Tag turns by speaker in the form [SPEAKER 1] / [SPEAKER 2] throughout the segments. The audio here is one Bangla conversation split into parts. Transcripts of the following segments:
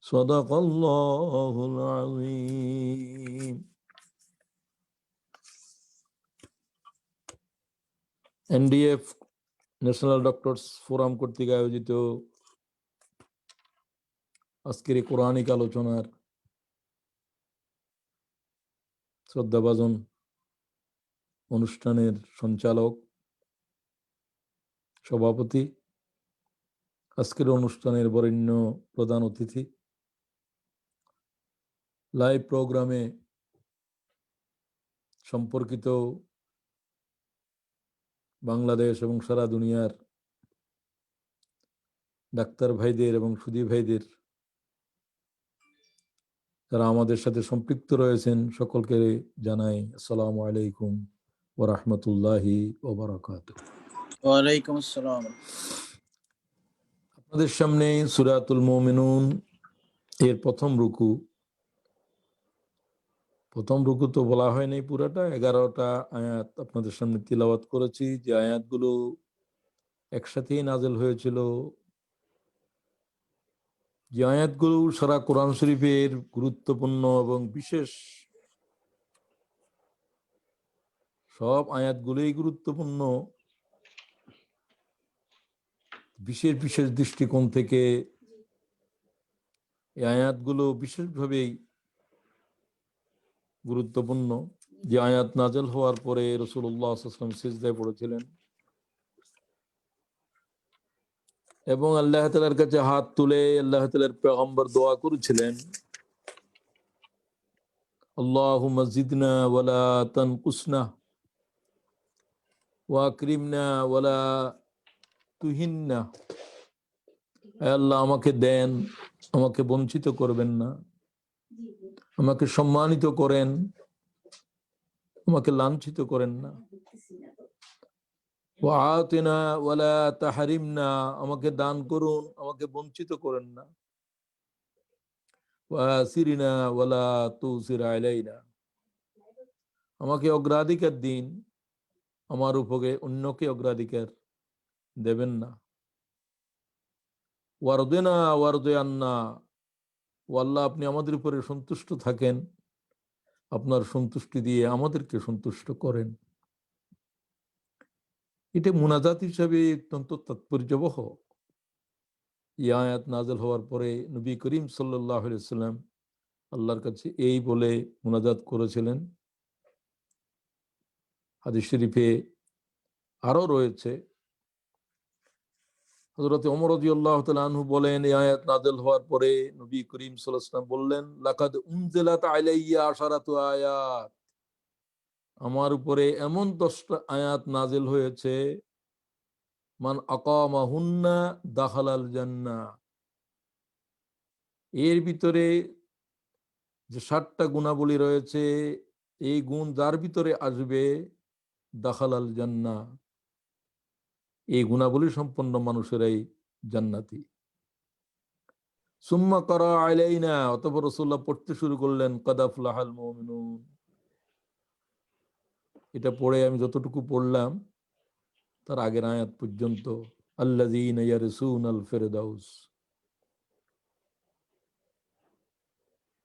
[SPEAKER 1] সাদাকাল্লাহুল আযীম। এনডিএফ ন্যাশনাল ডক্টরস ফোরাম কর্তৃক আয়োজিত আজকের এই কোরআনিক আলোচনার শ্রদ্ধাভাজন অনুষ্ঠানের সঞ্চালক, সভাপতি, আজকের অনুষ্ঠানের বরেণ্য প্রধান অতিথি, লাইভ প্রোগ্রামে সম্পর্কিত বাংলাদেশ এবং সারা দুনিয়ার ডাক্তার ভাইদের এবং সুধী ভাইদের যারা আমাদের সাথে সম্পৃক্ত রয়েছেন সকলকে জানাই আসসালামু আলাইকুম ওয়া রাহমাতুল্লাহি ওয়া বারাকাতুহু।
[SPEAKER 2] ওয়া আলাইকুম আসসালাম।
[SPEAKER 1] আপনাদের সামনে সূরাতুল মুমিনুন এর প্রথম রুকু তো বলা হয়নি পুরাটা, 11টা আয়াত আপনাদের সামনে তিলাওয়াত করেছি। যে আয়াতগুলো একসাথেই নাযিল হয়েছিল, যে আয়াতগুলো সারা কোরআন শরীফের গুরুত্বপূর্ণ এবং বিশেষ, সব আয়াতগুলোই গুরুত্বপূর্ণ। বিশেষ বিশেষ দৃষ্টিকোণ থেকে এই আয়াতগুলো বিশেষভাবেই গুরুত্বপূর্ণ। যে আয়াত নাযিল হওয়ার পরে রাসূলুল্লাহ সাল্লাল্লাহু আলাইহি ওয়াসাল্লাম সিজদায় পড়েছিলেন এবং আল্লাহ তাআলার কাছে হাত তুলে আল্লাহ তাআলার পয়গম্বর দোয়া করেছিলেন, আল্লাহুম্মা জিদনা ওয়ালা তানকুসনা ওয়া আকরিমনা ওয়ালা তুহিন্না। হে আল্লাহ, আমাকে দেন, আমাকে বঞ্চিত করবেন না, আমাকে সম্মানিত করেন, আমাকে লাঞ্ছিত করেন না। ওয়া আতিনা ওয়ালা তাহরিমনা, আমাকে দান করুন, আমাকে বঞ্চিত করেন না। ওয়া সিরিনা ওয়ালা তুসির আলাইনা, আমাকে অগ্রাধিকার দিন, আমার উপরে অন্যকে অগ্রাধিকার দেবেন না। ওয়ারদিনা ওয়ারদিয়ান্না, ও আল্লাহ, আপনি আমাদের উপরে সন্তুষ্ট থাকেন, আপনার সন্তুষ্টি দিয়ে আমাদেরকে সন্তুষ্ট করেন। এটা মুনাজাত হিসাবে অত্যন্ত তাৎপর্যবহ। এই আয়াত নাযিল হওয়ার পরে নবী করিম সাল্লাল্লাহু আলাইহি ওয়াসাল্লাম আল্লাহর কাছে এই বলে মুনাজাত করেছিলেন। হাদিস শরীফে আরো রয়েছে, হযরত ওমর রাদিয়াল্লাহু তাআলা আনহু বলেন, এই আয়াত নাযিল হওয়ার পরে নবী করিম সাল্লাল্লাহু আলাইহি ওয়াসাল্লাম বললেন, লাকাদ উনজিলাত আলাইয়া আশারাতু আয়াত, আমার উপরে এমন 10টা আয়াত নাযিল হয়েছে, মান আকামাহুন্না দাখালাল জান্নাহ, এর ভিতরে যে 7টা গুণাবলী রয়েছে, এই গুণ যার ভিতরে আসবে দাখালাল জান্নাহ, এই গুণাবলী সম্পন্ন মানুষেরাই জান্নাতি। সুম্মা করা আলাইনা, অতঃপর রাসূলুল্লাহ পড়তে শুরু করলেন, কাদ আফলাহাল মুমিনুন। এটা পড়ে আমি যতটুকু পড়লাম তার আগের আয়াত পর্যন্ত, আল্লাযীনা ইয়ারসুনাল ফিরদাউস।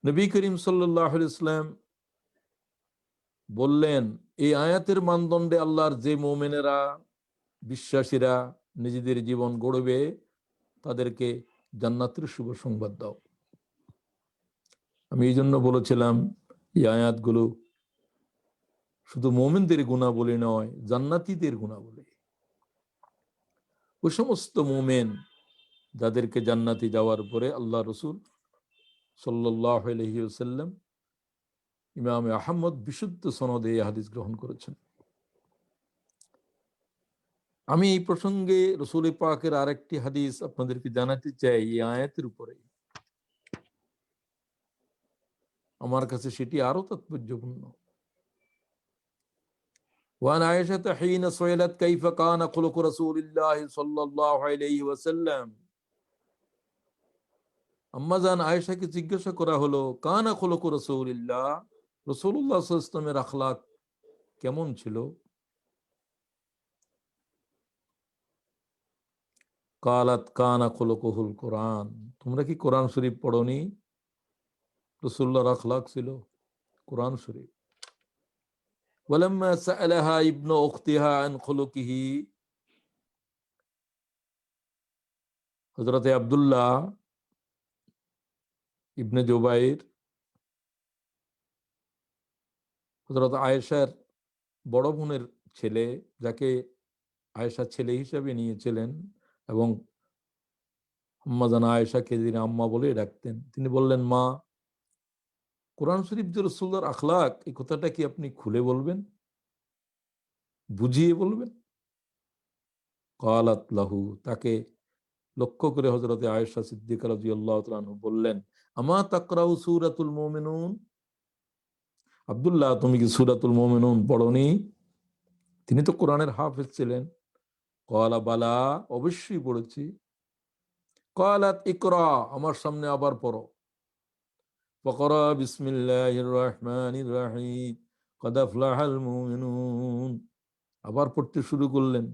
[SPEAKER 1] নবী করিম সাল্লাল্লাহু আলাইহি ওয়াসাল্লাম বললেন, এই আয়াতের মানদণ্ডে আল্লাহর যে মুমিনেরা, বিশ্বাসীরা নিজেদের জীবন গড়বে, তাদেরকে জান্নাতের শুভ সংবাদ দাও। আমি এই জন্য বলেছিলাম, এই আয়াতগুলো শুধু মুমিনদের গুণাবলী নয়, জান্নাতীদের গুণাবলী। ওই সমস্ত মুমিন যাদেরকে জান্নাতি যাওয়ার পরে আল্লাহ রাসূল সাল্লাল্লাহু আলাইহি ওয়াসাল্লাম, ইমাম আহমদ বিশুদ্ধ সনদে এই হাদিস গ্রহণ করেছেন। আমি এই প্রসঙ্গে রাসূল পাকের আরেকটি হাদিস আপনাদেরকে জানাতে চাই এই আয়াতের উপরে। আমার কাছে সেটি আরো তাৎপর্যপূর্ণ। وعن عائشة حين سئلت كيف كان خلق رسول الله صلى الله عليه وسلم, আম্মা জান আয়েশাকে জিজ্ঞাসা করা হলো, কানা খুলুক রাসূলিল্লাহ, রাসূলুল্লাহ সাল্লাল্লাহু আলাইহি ওয়াসাল্লামের আখলাক কেমন ছিল? কালাত কানা খুলুকুহুল কোরআন, তোমরা কি কোরআন শরীফ পড়নি? রাসূলুল্লাহর আখলাক ছিল কোরআন শরীফ। ওয়ালাম্মা সাআলাহা ইবনু উখতিহা আন খুলুকিহি, হযরতে আব্দুল্লাহ ইবনে জুবাইর হযরত আয়েশার বড় বোনের ছেলে, যাকে আয়েশা ছেলে হিসেবে নিয়েছিলেন এবং আম্মা জানা আয়েশাকে যিনি আম্মা বলে ডাকতেন, তিনি বললেন, মা, কোরআন শরীফ যে রাসূলুল্লাহর আখলাক, এই কথাটা কি আপনি খুলে বলবেন, বুঝিয়ে বলবেন? কালাত লাহু, তাকে লক্ষ্য করে হযরতে আয়েশা সিদ্দিকা রাদিয়াল্লাহু তাআলা আনহা বললেন, আমা তাকরাউ সূরাতুল মুমিনুন, আব্দুল্লাহ, তুমি কি সূরাতুল মুমিনুন পড়নি? তিনি তো কোরআনের হাফেজ ছিলেন। ক্বালা বালা, অবশ্যই পড়েছি। ক্বালাত ইকরা, আমার সামনে আবার পড়ো। ফাকরা বিসমিল্লাহির রহমানির রহিম, ক্বাদ আফলাহাল মুমিনুন, আবার পড়তে শুরু করলেন।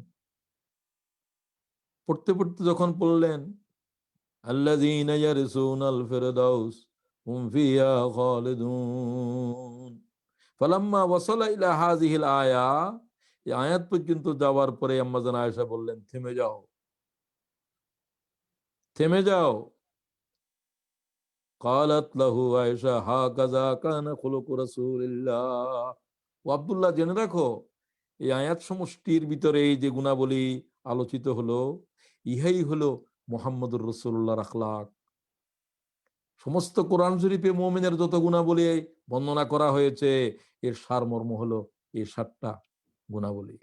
[SPEAKER 1] পড়তে পড়তে যখন পড়লেন, আল্লাযীনা ইয়ারসুনাল ফিরদাউস হুম ফিহা খালিদুন, ফালাম্মা ওয়াসালা ইলা হাযিহিল আয়া, এই আয়াত পর্যন্ত যাওয়ার পরে আম্মা জান আয়েশা বললেন, থেমে যাও, থেমে যাও। قالت له আয়েশা, হাকাযা কানা খুলুকু রাসূলিল্লাহ, ও আব্দুল্লাহ, জেনে রাখো, এই আয়াত সমষ্টির ভিতরে এই যে গুণাবলী আলোচিত হলো, ইহাই হলো মুহাম্মদুর রাসূলুল্লাহর আখলাক। সমস্ত কোরআন শরীফে মুমিনের যত গুণাবলী বর্ণনা করা হয়েছে, এর সারমর্ম হলো এই 7টা গুণাবলী।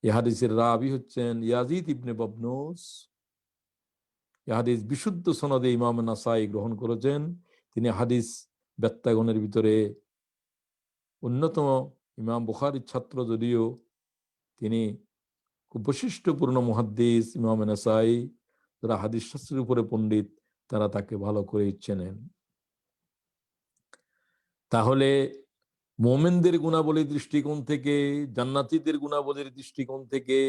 [SPEAKER 1] এই হাদিসের রাবি হচ্ছেন ইয়াজিদ ইবনে বাবনুস। এই হাদিস বিশুদ্ধ সনদে ইমাম নাসাই গ্রহণ করেছেন। তিনি হাদিস ব্যত্যাগণের ভিতরে অন্যতম, ইমাম বুখারীর ছাত্র যদিও, তিনি খুব বৈশিষ্ট্যপূর্ণ মুহাদ্দিস ইমাম নাসাই, যারা হাদিস শাস্ত্রের উপরে পণ্ডিত, তারা তাকে ভালো করে চেনেন। তাহলে মুমিনদের গুণাবলীর দৃষ্টিকোণ থেকে, জান্নাতীদের গুণাবলীর দৃষ্টিকোণ থেকে,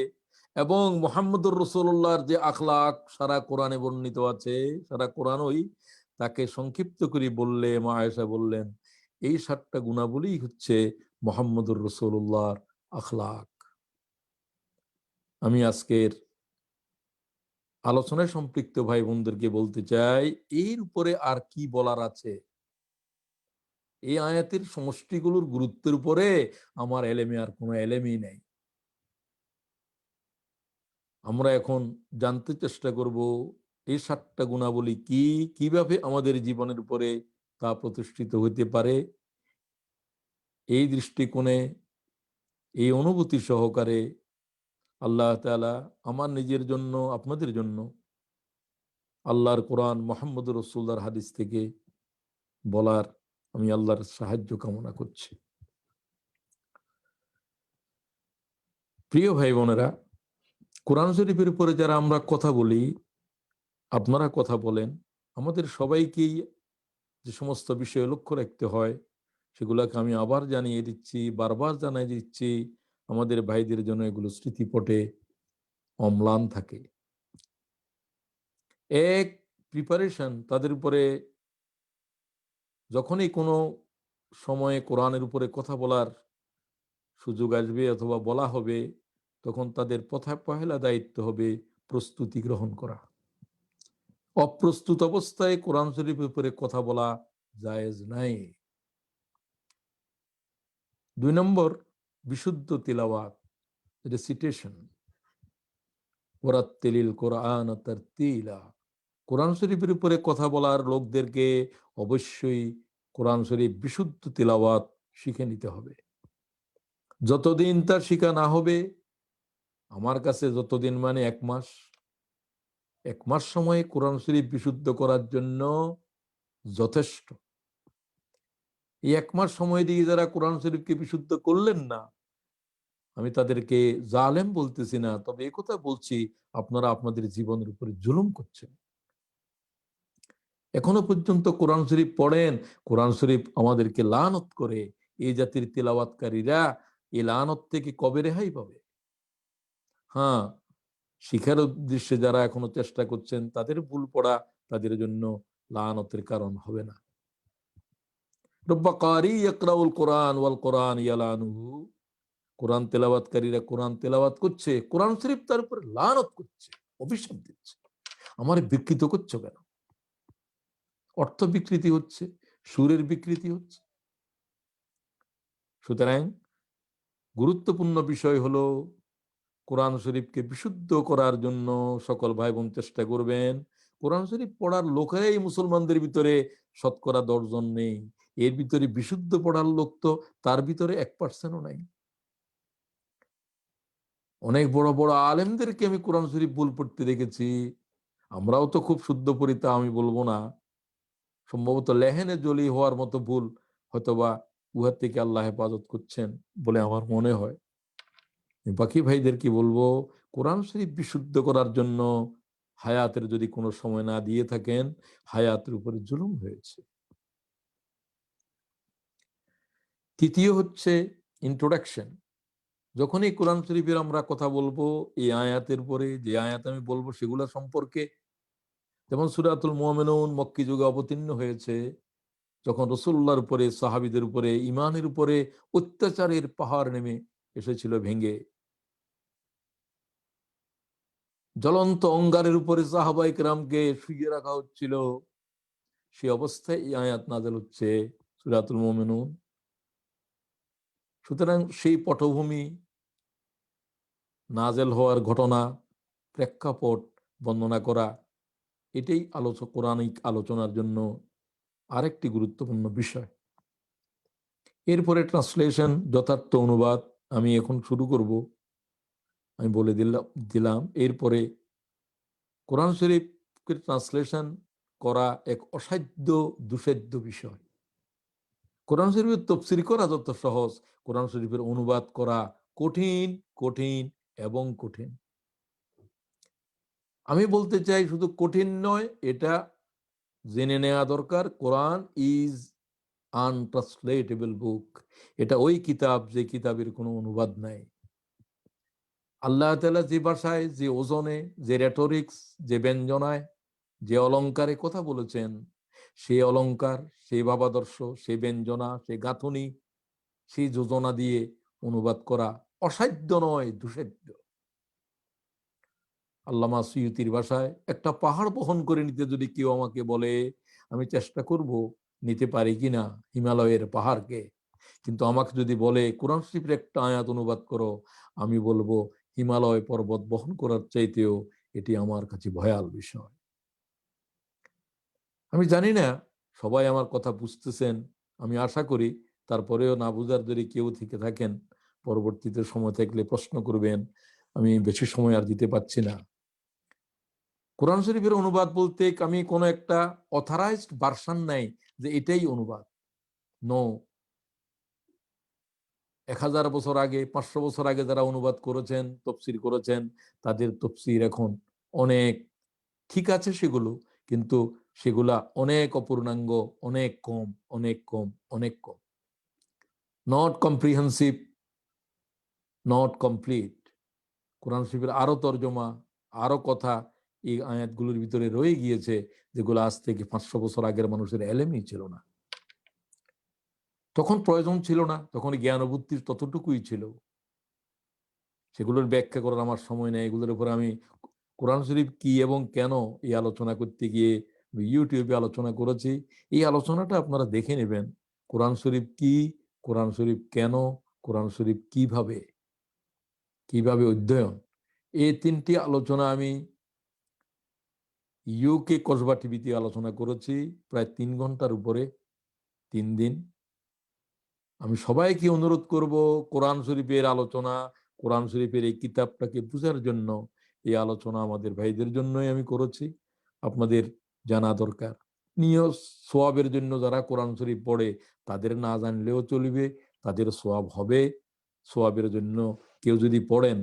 [SPEAKER 1] এবং মুহাম্মদুর রাসূলুল্লাহর যে আখলাক সারা কোরআনে বর্ণিত আছে, সারা কোরআনই তাকে সংক্ষিপ্ত করে বললে মা আয়েশা বললেন, এই 7টা গুণাবলী হচ্ছে মুহাম্মদুর রাসূলুল্লাহর আখলাক। আমি আজকের আলোচনায় সম্পৃক্ত ভাই বোনদেরকে বলতে চাই, এর উপরে আর কি বলার আছে? এই আয়াতের সমষ্টিগুলোর গুরুত্বের উপরে আমার এলেমে আর কোনো এলেমই নেই। আমরা এখন জানতে চেষ্টা করব এই 7টা গুণাবলী কি, কিভাবে আমাদের জীবনের উপরে তা প্রতিষ্ঠিত হতে পারে। এই দৃষ্টিকোণে, এই অনুভূতি সহকারে আল্লাহ তাআলা আমার নিজের জন্য, আপনাদের জন্য আল্লাহর কোরআন, মুহাম্মদুর রাসূলুল্লাহর হাদিস থেকে বলার আমি আল্লাহর সাহায্য কামনা করছি। প্রিয় ভাই বোনেরা, কোরআন শরীফের উপরে যারা আমরা কথা বলি, আপনারা কথা বলেন, আমাদের সবাইকেই যে সমস্ত বিষয়ে লক্ষ্য রাখতে হয়, সেগুলোকে আমি আবার জানিয়ে দিচ্ছি, বারবার জানিয়ে দিচ্ছি, আমাদের ভাইদের জন্য এগুলো স্মৃতিপটে অম্লান থাকে। এক, প্রিপারেশন, তাদের উপরে যখনই কোনো সময়ে কোরআনের উপরে কথা বলার সুযোগ আসবে অথবা বলা হবে, তখন তাদের পহেলা দায়িত্ব হবে প্রস্তুতি গ্রহণ করা। অপ্রস্তুত অবস্থায় কোরআন শরীফের উপরে কথা বলা জায়েজ নাই। 2 নম্বর, বিশুদ্ধ তিলাওয়াত, রেসিটেশন। ওয়ারাত্তিলিল কোরআন তারতিলা, কোরআন শরীফের উপরে কথা বলার লোকদেরকে অবশ্যই কোরআন শরীফ বিশুদ্ধ তিলাওয়াত শিখে নিতে হবে। যতদিন তার শিখা না হবে, আমার কাছে যতদিন মানে 1 মাস, 1 মাস সময় কোরআন শরীফ বিশুদ্ধ করার জন্য যথেষ্ট। এই 1 মাস সময় দিয়ে যারা কোরআন শরীফকে বিশুদ্ধ করলেন না, আমি তাদেরকে জালেম বলতেছি না, তবে একথা বলছি, আপনারা আপনাদের জীবনের উপরে জুলুম করছেন। এখনো পর্যন্ত কোরআন শরীফ পড়েন, কোরআন শরীফ আমাদেরকে লানত করে। এই জাতির তিলাওয়াতকারীরা এই লানত থেকে কবে রেহাই পাবে? হ্যাঁ, শিখার উদ্দেশ্যে যারা এখনো চেষ্টা করছেন, তাদের ভুল পড়া তাদের জন্য লানতের কারণ হবে না। রব্বা কারি ইয়াকরাউল কোরআন ওয়াল কোরআন ইয়ালানুহু, কোরআন তেলাওয়াতকারীরা কোরআন তেলাওয়াত করছে, কোরআন শরীফ তার উপর লানত করছে, অভিশাপ দিচ্ছে। আমার বিকৃত করছো কেন? অর্থ বিকৃতি হচ্ছে, সুরের বিকৃতি হচ্ছে। সুতরাং গুরুত্বপূর্ণ বিষয় হলো কোরআন শরীফকে বিশুদ্ধ করার জন্য সকল ভাই বোন চেষ্টা করবেন। কোরআন শরীফ পড়ার লোকেই মুসলমানদের ভিতরে শতকরা 10 জন নেই। এর ভিতরে বিশুদ্ধ পড়ার লোক তো তার ভিতরে 1%ও নাই। অনেক বড় বড় আলেমদেরকে আমি কোরআন শরীফ ভুল পড়তে দেখেছি। আমরাও তো খুব শুদ্ধ পড়ি, তা আমি বলবো না। সম্ভবত লেহেনে জলি হওয়ার মতো ভুল হয়তোবা উহার থেকে আল্লাহ হেফাজত করছেন বলে আমার মনে হয়। বাকি ভাইদের কি বলবো, কোরআন শরীফ বিশুদ্ধ করার জন্য হায়াতের যদি কোনো সময় না দিয়ে থাকেন, হায়াতের উপরে জুলুম হয়েছে। তৃতীয় হচ্ছে ইন্ট্রোডাকশন। যখনই কোরআন শরীফের আমরা কথা বলবো, এই আয়াতের পরে যে আয়াত আমি বলবো সেগুলা সম্পর্কে, যেমন সূরাতুল মুমিনুন মক্কি যুগে অবতীর্ণ হয়েছে, যখন রাসূলুল্লাহর উপরে, সাহাবীদের উপরে, ঈমানের উপরে অত্যাচারের পাহাড় নেমে এসেছিল ভেঙে, জ্বলন্ত অঙ্গারের উপরে সাহাবায়ে কেরামকে শুইয়ে রাখা হচ্ছিল, সেই অবস্থায় এই আয়াত নাযিল হচ্ছে সূরাতুল মুমিনুন। সুতরাং সেই পটভূমি, নাযিল হওয়ার ঘটনা, প্রেক্ষাপট বর্ণনা করা, এটাই কোরআনিক আলোচনার জন্য আরেকটি গুরুত্বপূর্ণ বিষয়। এরপরে ট্রান্সলেশন, যথার্থ অনুবাদ আমি এখন শুরু করব। আমি বলে দিলাম এরপরে কোরআন শরীফকে ট্রান্সলেশন করা এক অসাধ্য দুঃসাধ্য বিষয়। কোরআন শরীফের তাফসীর করা যত সহজ, কোরআন শরীফের অনুবাদ করা কঠিন, কঠিন এবং কঠিন। আমি বলতে চাই শুধু কঠিন নয়, এটা জেনে নেওয়া দরকার, কোরআন ইজ আনট্রান্সলেটেবল বুক। এটা ওই কিতাব যে কিতাবের কোনো অনুবাদ নাই। আল্লাহ তাআলা যে ভাষায়, যে ওজনে, যে রেটরিক্স, যে ব্যঞ্জনায়, যে অলংকারে কথা বলেছেন, সেই অলংকার, সেই ভাবাদর্শ, সেই ব্যঞ্জনা, সেই গাঁথনি, সেই যোজনা দিয়ে অনুবাদ করা অসাধ্য নয়, দুঃসাধ্য। আল্লামা সুয়ুতির ভাষায়, একটা পাহাড় বহন করে নিতে যদি কেউ আমাকে বলে, আমি চেষ্টা করব নিতে পারি কিনা হিমালয়ের পাহাড়কে। কিন্তু আমাকে যদি বলে কোরআন শরীফের একটা আয়াত অনুবাদ করো, আমি বলবো হিমালয় পর্বত বহন করার চাইতেও এটি আমার কাছে ভয়াল বিষয়। আমি জানি না সবাই আমার কথা বুঝতেছেন, আমি আশা করি। তারপরেও না বুঝার যদি কেউ থেকে থাকেন, পরবর্তীতে সময় থাকলে প্রশ্ন করবেন। আমি বেশি সময় আর দিতে পারছি না। কোরআন শরীফের অনুবাদ বলতে আমি কোনো একটা অথরাইজড ভার্সন নাই যে এটাই অনুবাদ। নো। 1000 বছর আগে, 500 বছর আগে যারা অনুবাদ করেছেন, তফসির করেছেন, তাদের তফসির এখন অনেক ঠিক আছে সেগুলো, কিন্তু সেগুলা অনেক অপূর্ণাঙ্গ, অনেক কম, অনেক কম, অনেক কম। Not comprehensive, not complete. Quran শরীফের আরো তর্জমা, আরো কথা এই আয়াতগুলোর ভিতরে রয়ে গিয়েছে, যেগুলো আজ থেকে 500 বছর আগের মানুষের এলেমই ছিল না। তখন প্রয়োজন ছিল না, তখন জ্ঞান ও বুদ্ধির ততটুকুই ছিল। সেগুলোর ব্যাখ্যা করার আমার সময় নেই। এগুলোর উপরে আমি কোরআন শরীফ কি এবং কেন এই আলোচনা করতে গিয়ে ইউটিউবে আলোচনা করেছি। এই আলোচনাটা আপনারা দেখে নেবেন। কোরআন শরীফ কি, কোরআন শরীফ কেন, কোরআন শরীফ কিভাবে, কিভাবে অধ্যয়ন, এই 3টি আলোচনা আমি ইউকে কসবা টিভিতে আলোচনা করেছি প্রায় 3 ঘন্টার উপরে, 3 দিন। আমি সবাইকে অনুরোধ করব, কোরআন শরীফের আলোচনা, কোরআন শরীফের এই কিতাবটাকে বুঝার জন্য এই আলোচনা আমাদের ভাইদের জন্যই আমি করেছি। আপনাদের জানা দরকার। নিয় সোয়াবের জন্য যারা কোরআন শরীফ পড়ে, তাদের না জানলেও চলবে, তাদের সোয়াব হবে। সোয়াবের জন্য কেউ যদি পড়েন,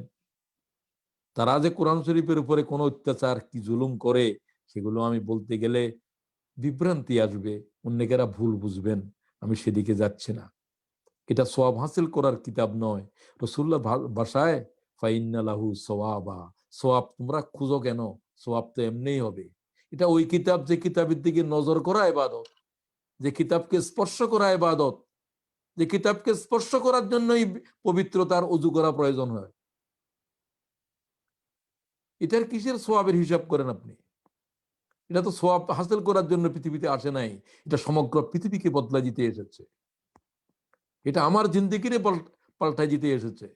[SPEAKER 1] তারা যে কোরআন শরীফের উপরে কোনো অত্যাচার কি জুলুম করে, সেগুলো আমি বলতে গেলে বিভ্রান্তি আসবে, অনেকেরা ভুল বুঝবেন। আমি সেদিকে যাচ্ছি না। এটা সোয়াব হাসিল করার কিতাব নয়। রাসূলুল্লাহ ভাষায় ফাইন্না লাহু সওয়াবা, সোয়াব তোমরা খুঁজো কেন? সোয়াব তো এমনিই হবে। এটা ওই কিতাব যে কিতাবের দিকে নজর করা ইবাদত, যে কিতাবকে স্পর্শ করা ইবাদত, যে কিতাবকে স্পর্শ করার জন্যই পবিত্রতার ওযু করা প্রয়োজন হয়। এটার কিসের সোয়াবের হিসাব করেন আপনি? এটা তো সোয়াব হাসিল করার জন্য পৃথিবীতে আসে নাই, এটা সমগ্র পৃথিবীকে বদলা দিতে এসেছে। এটা আমার জিন্দেগিরে পাল্টাই দিতে এসেছে।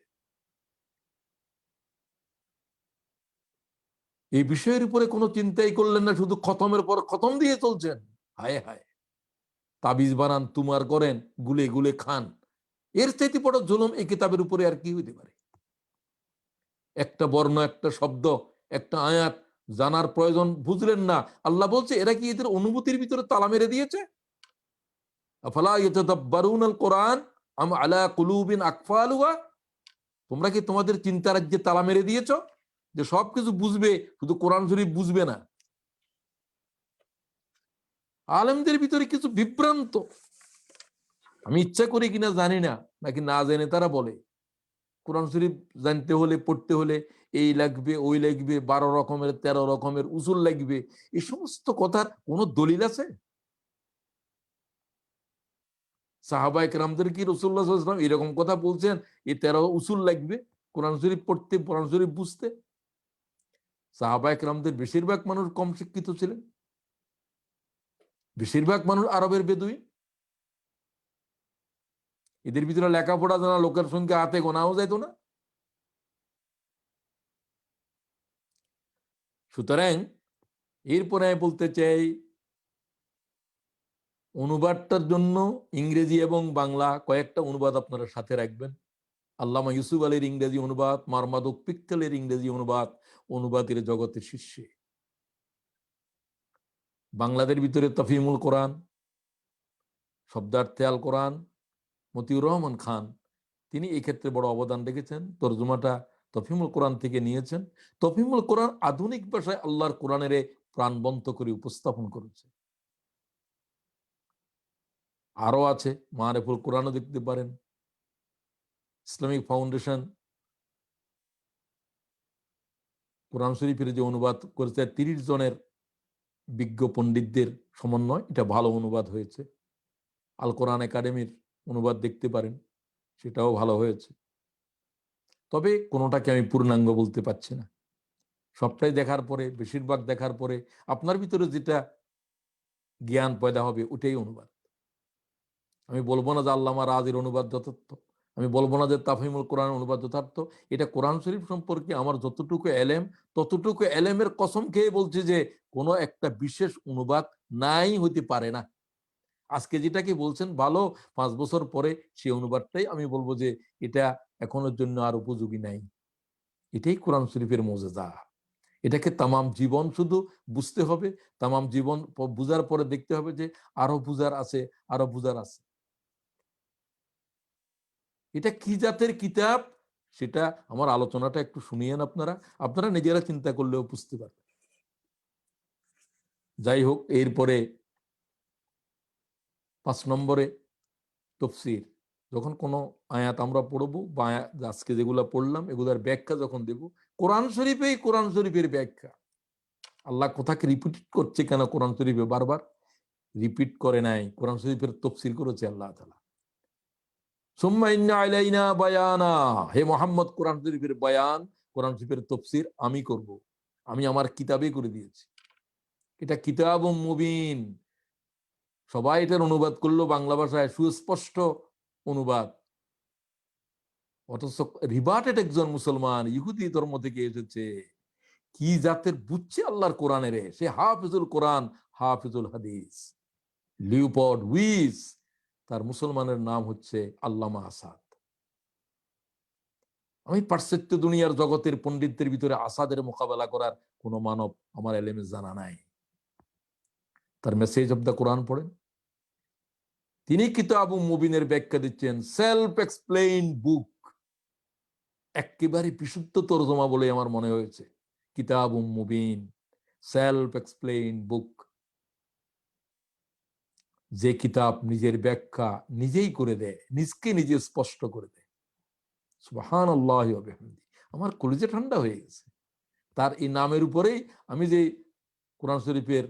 [SPEAKER 1] এই বিষয়ের উপরে কোনো চিন্তাই করলেন না, শুধু খতমের পর খতম দিয়ে চলছেন। হায় হায়, তাবিজ বানান, তুমার করেন, গুলে গুলে খান। এর চাইতে বড় জুলুম এই কিতাবের উপরে আর কি হইতে পারে? একটা বর্ণ, একটা শব্দ, একটা আয়াত জানার প্রয়োজন বুঝলেন না। আল্লাহ বলছে এরা কি এদের অনুভূতির ভিতরে তালা মেরে দিয়েছে? আফালা ইয়াতাদাব্বারুনাল কোরআন আম আলা কুলুবিন আকফালুহা। তোমরা কি তোমাদের চিন্তা রাজ্যে তালা মেরে দিয়েছো যে সবকিছু বুঝবে, শুধু কোরআন শরীফ বুঝবে না? আলেমদের ভিতরে কিছু বিভ্রান্ত, আমি ইচ্ছা করি কিনা জানি না, নাকি না জেনে তারা বলে কোরআন শরীফ জানতে হলে, পড়তে হলে এই লাগবে, ওই লাগবে, 12 রকমের 13 রকমের উসুল লাগবে। এই সমস্ত কথার কোন দলিল আছে? সাহাবায়ে কেরামদের কি রাসূলুল্লাহ সাল্লাল্লাহু আলাইহি ওয়াসাল্লাম এরকম কথা বলছেন এই 13 উসুল লাগবে কোরআন শরীফ পড়তে, কোরআন শরীফ বুঝতে? সাহাবায়ে কেরামদের বেশিরভাগ মানুষ কম শিক্ষিত ছিলেন, বেশিরভাগ মানুষ আরবের বেদুইন। এদের ভিতরে লেখাপড়া জানা লোকের সংখ্যা হাতে গোনাও যাইত না। সুতরাং এরপরে আমি বলতে চাই, অনুবাদটার জন্য ইংরেজি এবং বাংলা কয়েকটা অনুবাদ আপনারা সাথে রাখবেন। আল্লামা ইউসুফ আলীর ইংরেজি অনুবাদ, মারমাদুক পিক্তেলের ইংরেজি অনুবাদ, অনুবাদের জগতের শীর্ষে। বাংলাদের ভিতরে তফিমুল কোরআন, শব্দার্থে আল কোরআন, মতিউর রহমান খান, তিনি এই ক্ষেত্রে বড় অবদান রেখেছেন। তর্জমাটা তফিমুল কোরআন থেকে নিয়েছেন। তফিমুল কোরআন আধুনিক ভাষায় আল্লাহর কোরআনের প্রাণবন্ত করে উপস্থাপন করেছে। আরো আছে, মারেফুল কোরআনও দেখতে পারেন। ইসলামিক ফাউন্ডেশন কোরআন শরীফের যে অনুবাদ করেছে 30 জনের বিজ্ঞ পণ্ডিতদের সমন্বয়, এটা ভালো অনুবাদ হয়েছে। আল কোরআন একাডেমির অনুবাদ দেখতে পারেন, সেটাও ভালো হয়েছে। তবে কোনোটাকে আমি পূর্ণাঙ্গ বলতে পারছি না। সবটাই দেখার পরে, বেশিরভাগ দেখার পরে আপনার ভিতরে যেটা জ্ঞান পয়দা হবে ওটাই অনুবাদ। আমি বলবো না যে আল্লামা রাজির অনুবাদ যথার্থ, আমি বলবো না যে তাফহিমুল কোরআন অনুবাদ যথার্থ। এটা কোরআন শরীফ সম্পর্কে আমার যতটুকু এলেম, ততটুকু এলেমের কসম খেয়ে বলছি যে কোনো একটা বিশেষ অনুবাদ নাই হইতে পারে না। আজকে যেটাকে বলছেন ভালো, 5 বছর পরে সেই অনুবাদটাই আমি বলবো যে এটা এখনের জন্য আর উপযোগী নাই। এটাই কোরআন শরীফের মুজিজা। এটাকে তামাম জীবন শুধু বুঝতে হবে, তামাম জীবন বুঝার পরে দেখতে হবে যে আরো বুঝার আছে, আরো বুঝার আছে। এটা কি জাতের কিতাব, সেটা আমার আলোচনাটা একটু শুনিয়েন আপনারা, আপনারা নিজেরা চিন্তা করলেও বুঝতে পারবেন। যাই হোক, এরপরে 5 নম্বরে তাফসীর। যখন কোনো আয়াত আমরা পড়বো বা আজকে যেগুলো পড়লাম এগুলোর ব্যাখ্যা যখন দেব, কোরআন শরীফেই কোরআন শরীফের ব্যাখ্যা। আল্লাহ কোথাকে রিপিট করছে কেন? কোরআন শরীফে বারবার রিপিট করে নাই, কোরআন শরীফের তাফসীর করেছে আল্লাহ তাআলা। সুম্মা ইন্না আলাইনা বায়ানা, হে মুহাম্মদ কোরআন শরীফের বয়ান, কোরআন শরীফের তাফসীর আমি করব, আমি আমার কিতাবে করে দিয়েছি। এটা কিতাবুম মুবিন। সবাই এটার অনুবাদ করলো বাংলা ভাষায়, সুস্পষ্ট অনুবাদ। অথচ রিবার্টেড একজন মুসলমান ইহুদি ধর্ম থেকে এসেছে, কি জাতের বুঝছে আল্লাহর কোরআনের, সে হাফিজুল কোরআন, হাফিজুল হাদিস, লিওপোল্ড উইস, তার মুসলমানের নাম হচ্ছে আল্লামা আসাদ। আমি পাশ্চাত্য দুনিয়ার জগতের পণ্ডিতদের ভিতরে আসাদের মোকাবেলা করার কোন মানব আমার এলেমে জানা নাই। তার মেসেজ অব দ্য কোরআন পড়েন, তিনি কিতাবুম মুবিনের ব্যাখ্যা দিচ্ছেন, সেলফ এক্সপ্লেইন বুক। একেবারে বিশুদ্ধ তরজমা বলে আমার মনে হয়েছে, কিতাবুম মুবিন, সেলফ এক্সপ্লেইন বুক। যে কিতাব নিজের ব্যাখ্যা নিজেই করে দেয়, নিজকে নিজে স্পষ্ট করে দেয়। সুবহানাল্লাহি ওয়া বিহামদিহি। আমার কলিজা ঠান্ডা হয়ে গেছে। তার এই নামের উপরেই আমি যে কোরআন শরীফের